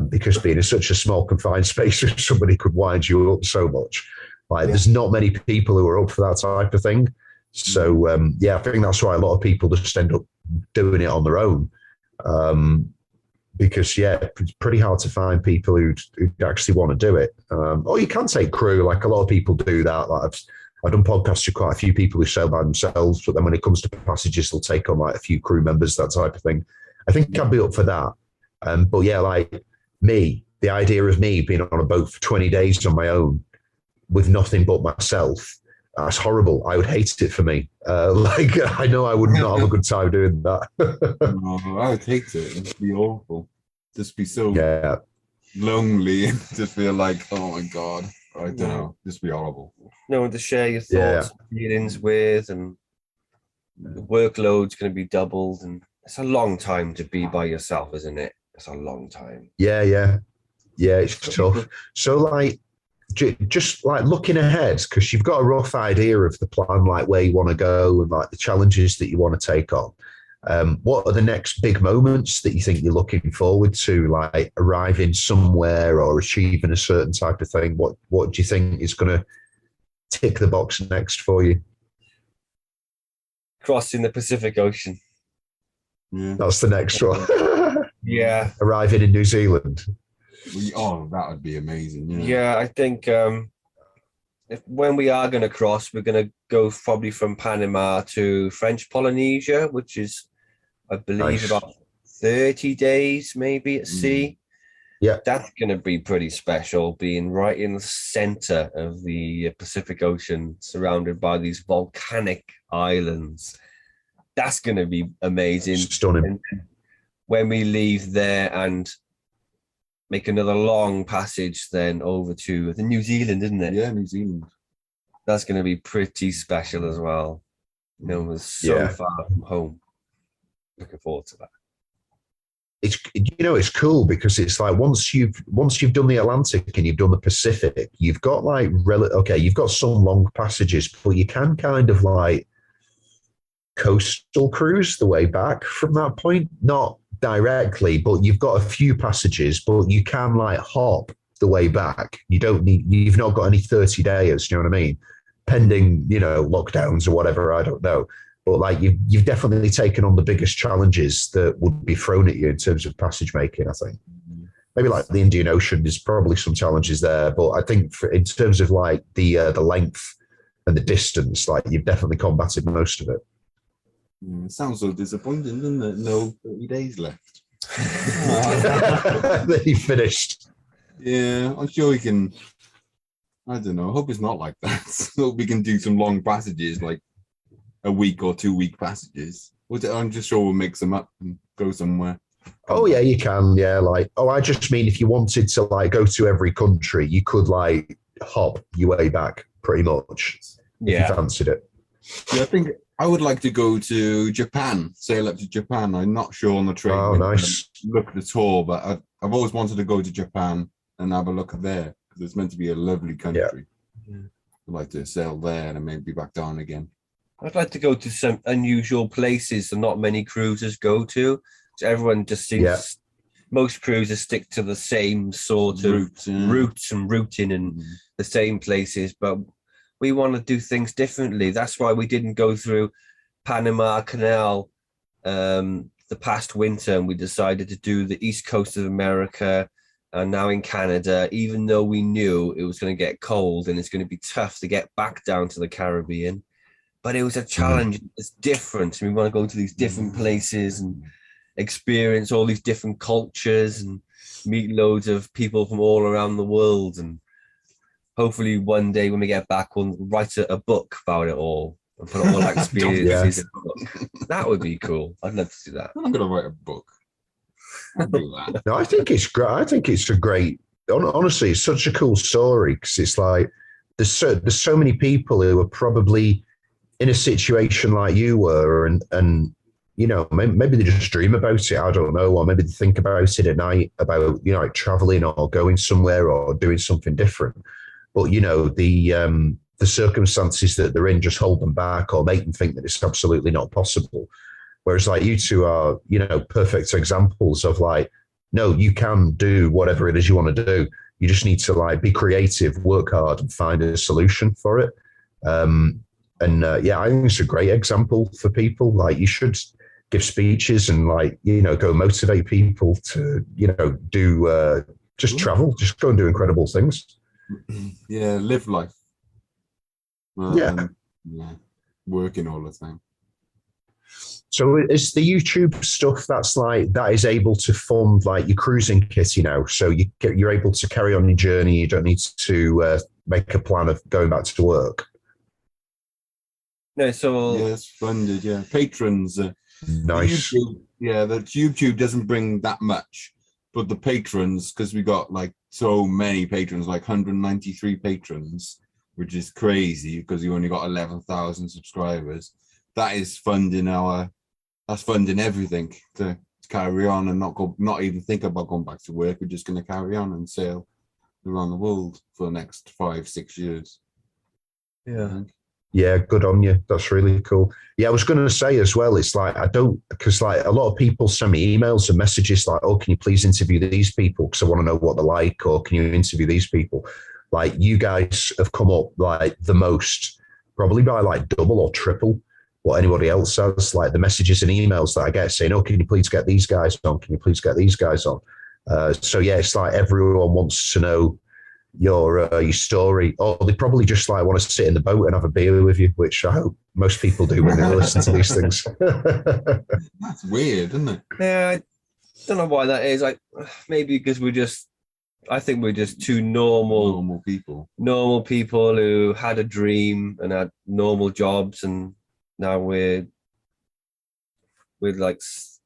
because being in such a small confined space, somebody could wind you up so much. Like, there's not many people who are up for that type of thing. So I think that's why a lot of people just end up doing it on their own. because it's pretty hard to find people who'd actually want to do it. Or you can take crew, like a lot of people do that. Like I've done podcasts with quite a few people who sail by themselves, but then when it comes to passages, they'll take on like a few crew members, that type of thing. I think I'd be up for that. But yeah, like me, the idea of me being on a boat for 20 days on my own with nothing but myself, that's horrible. I would hate it for me. I know I would not have a good time doing that. No, I would hate it. It'd be awful. Just be so lonely and just feel like, oh my God, I don't know. Just be horrible. No one to share your thoughts and feelings with, and the workload's going to be doubled, and it's a long time to be by yourself, isn't it? It's a long time. Yeah, it's tough. So like, just like looking ahead, because you've got a rough idea of the plan, like where you want to go and like the challenges that you want to take on. What are the next big moments that you think you're looking forward to, like arriving somewhere or achieving a certain type of thing? What do you think is going to tick the box next for you? Crossing the Pacific Ocean. Yeah. That's the next one. Yeah. Arriving in New Zealand. That would be amazing. Yeah, I think when we are going to cross, we're going to go probably from Panama to French Polynesia, which is, I believe, about 30 days maybe at sea. Yeah. That's going to be pretty special, being right in the center of the Pacific Ocean, surrounded by these volcanic islands. That's going to be amazing. Stunning. And when we leave there and make another long passage then over to New Zealand, isn't it? Yeah, New Zealand. That's going to be pretty special as well. We're so far from home. Looking forward to that. It's cool because it's like once you've done the Atlantic and you've done the Pacific, you've got like you've got some long passages, but you can kind of like coastal cruise the way back from that point. Not directly, but you've got a few passages, but you can like hop the way back. You've not got any 30 days, you know what I mean? Pending, lockdowns or whatever, I don't know. But like you've definitely taken on the biggest challenges that would be thrown at you in terms of passage making, I think. Maybe like the Indian Ocean, there's probably some challenges there, but I think in terms of like the length and the distance, like you've definitely combated most of it. It sounds so disappointing, doesn't it? No 30 days left. Then he finished. Yeah, I'm sure we can. I don't know. I hope it's not like that. I hope we can do some long passages, like a week or 2 week passages. I'm just sure we'll mix them up and go somewhere. Oh yeah, you can. Yeah, I just mean if you wanted to like go to every country, you could like hop your way back pretty much. Yeah, if you fancied it. Yeah, I think I would like to go to Japan, sail up to Japan. I'm not sure on the train. Oh, nice. Look at the tour, but I've always wanted to go to Japan and have a look there because it's meant to be a lovely country. Yeah. I'd like to sail there and maybe back down again. I'd like to go to some unusual places that not many cruisers go to. So everyone just seems, most cruisers stick to the same sort of routes and routing and the same places, but we want to do things differently. That's why we didn't go through Panama Canal the past winter, and we decided to do the east coast of America and now in Canada, even though we knew it was going to get cold and it's going to be tough to get back down to the Caribbean. But it was a challenge. It's different. We want to go to these different places and experience all these different cultures and meet loads of people from all around the world. And hopefully one day when we get back, we'll write a book about it all and put all our experiences in a book. That would be cool. I'd love to do that. I'm going to write a book. I'll do that. No, I think it's great. I think it's a great, honestly, it's such a cool story because it's like there's so many people who are probably in a situation like you were and maybe they just dream about it. I don't know. Or maybe they think about it at night about, like traveling or going somewhere or doing something different. But, the circumstances that they're in just hold them back or make them think that it's absolutely not possible. Whereas like you two are, perfect examples of like, no, you can do whatever it is you want to do. You just need to like be creative, work hard and find a solution for it. I think it's a great example for people. Like you should give speeches and like, go motivate people to, do just travel, just go and do incredible things. Yeah, live life. Yeah. Working all the time. So is the YouTube stuff that is able to fund like your cruising kitty now? So you're able to carry on your journey. You don't need to make a plan of going back to work. No, so yes, funded. Yeah, patrons. Nice. The YouTube doesn't bring that much, but the patrons, because we got like so many patrons, like 193 patrons, which is crazy because you only got 11,000 subscribers. That is funding that's funding everything to carry on and not even think about going back to work. We're just going to carry on and sail around the world for the next 5-6 years. Yeah. Yeah, good on you. That's really cool. Yeah, I was going to say as well, it's like, because like a lot of people send me emails and messages like, oh, can you please interview these people? Because I want to know what they're like, or can you interview these people? Like you guys have come up like the most, probably by like double or triple what anybody else has, like the messages and emails that I get saying, oh, can you please get these guys on? Can you please get these guys on? So yeah, it's like everyone wants to know your story, or they probably just like want to sit in the boat and have a beer with you, which I hope most people do when they listen to these things. That's weird, isn't it? Yeah, I don't know why that is. Like maybe because I think we're just two normal people who had a dream and had normal jobs, and now we're like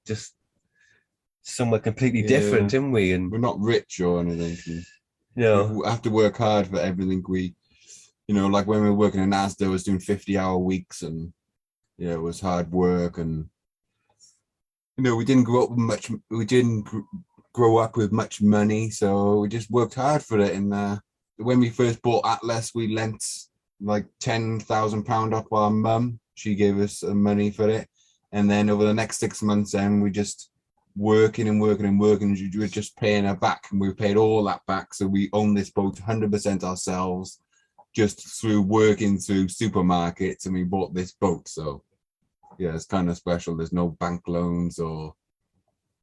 just somewhere completely different, aren't we? And we're not rich or anything. No, we have to work hard for everything we, like when we were working in Asda, I was doing 50-hour weeks, and it was hard work, and we didn't grow up with much. We didn't grow up with much money, so we just worked hard for it. And when we first bought Atlas, we lent like £10,000 off our mum. She gave us money for it, and then over the next 6 months, then we just working. We were just paying her back, and we paid all that back. So we own this boat 100% ourselves, just through working through supermarkets, and we bought this boat. So yeah, it's kind of special. There's no bank loans or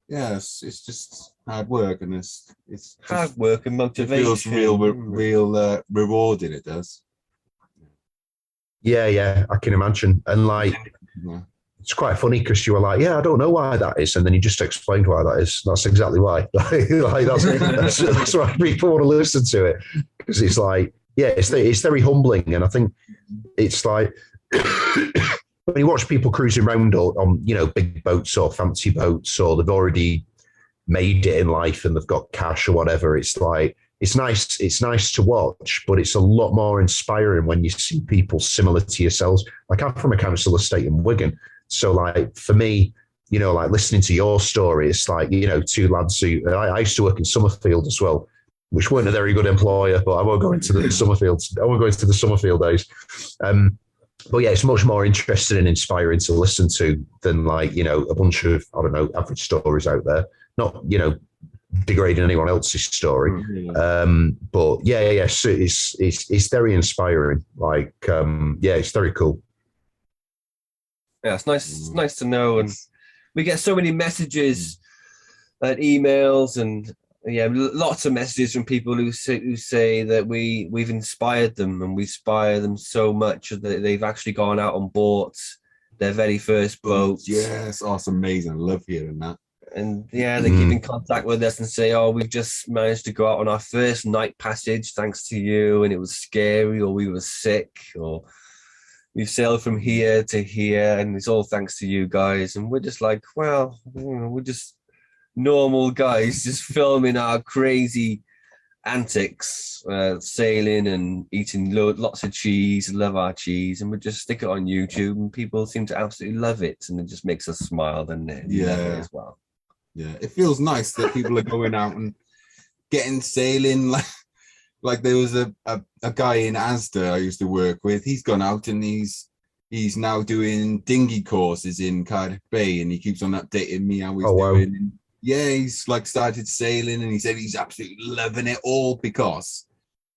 it's just hard work, and it's hard work and motivation. It feels real rewarding. It does. Yeah, I can imagine. And like, it's quite funny because you were like, yeah, I don't know why that is. And then you just explained why that is. That's exactly why. That's why people want to listen to it. Because it's like, yeah, it's very humbling. And I think it's like, when you watch people cruising around on, big boats or fancy boats, or they've already made it in life and they've got cash or whatever, it's like, it's nice to watch, but it's a lot more inspiring when you see people similar to yourselves. Like I'm from a council estate in Wigan. So like for me, like listening to your story, it's like, two lads who, I used to work in Summerfield as well, which weren't a very good employer, but I won't go into the Summerfield days. But yeah, it's much more interesting and inspiring to listen to than like, a bunch of, I don't know, average stories out there. Not, degrading anyone else's story. But yeah, so it's very inspiring. Like, it's very cool. Yeah, it's nice to know, and we get so many messages and emails, and lots of messages from people who say that we've inspired them, and we inspire them so much that they've actually gone out and bought their very first boat. Yes, that's amazing. I love hearing that. And they keep in contact with us and say, oh, we've just managed to go out on our first night passage thanks to you, and it was scary, or we were sick, or we've sailed from here to here, and it's all thanks to you guys. And we're just like, well, we're just normal guys just filming our crazy antics, sailing and eating lots of cheese, love our cheese, and we just stick it on YouTube, and people seem to absolutely love it, and it just makes us smile, doesn't it? As well. Yeah, it feels nice that people are going out and getting sailing. Like there was a guy in Asda I used to work with. He's gone out and he's now doing dinghy courses in Cardiff Bay, and he keeps on updating me how he's doing. And yeah, he's like started sailing, and he said he's absolutely loving it all because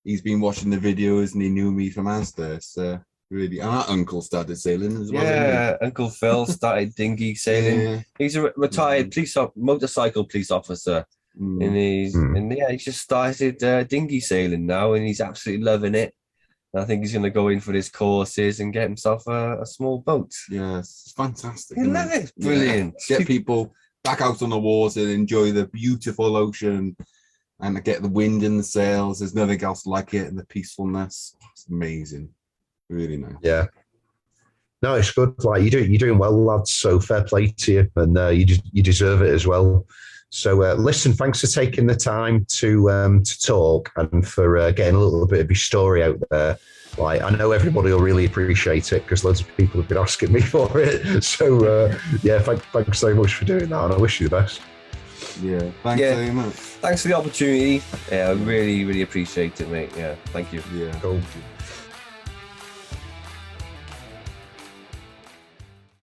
he's been watching the videos and he knew me from Asda. So Really. And our uncle started sailing as well. Yeah, Uncle Phil started dinghy sailing. Yeah. He's a retired motorcycle police officer, and he's just started dinghy sailing now, and he's absolutely loving it. And I think he's going to go in for his courses and get himself a small boat. Yes, it's fantastic. I love it. Brilliant. Yeah. Get people back out on the water and enjoy the beautiful ocean, and get the wind in the sails. There's nothing else like it, and the peacefulness. It's amazing. Really nice. Yeah. No, it's good. Like you're doing well, lads. So fair play to you, and you deserve it as well. So listen, thanks for taking the time to talk and for getting a little bit of your story out there. Like I know everybody will really appreciate it because loads of people have been asking me for it. So thanks so much for doing that, and I wish you the best. Yeah, thanks very much. Thanks for the opportunity. Yeah, I really, really appreciate it, mate. Yeah, thank you. Yeah, cool.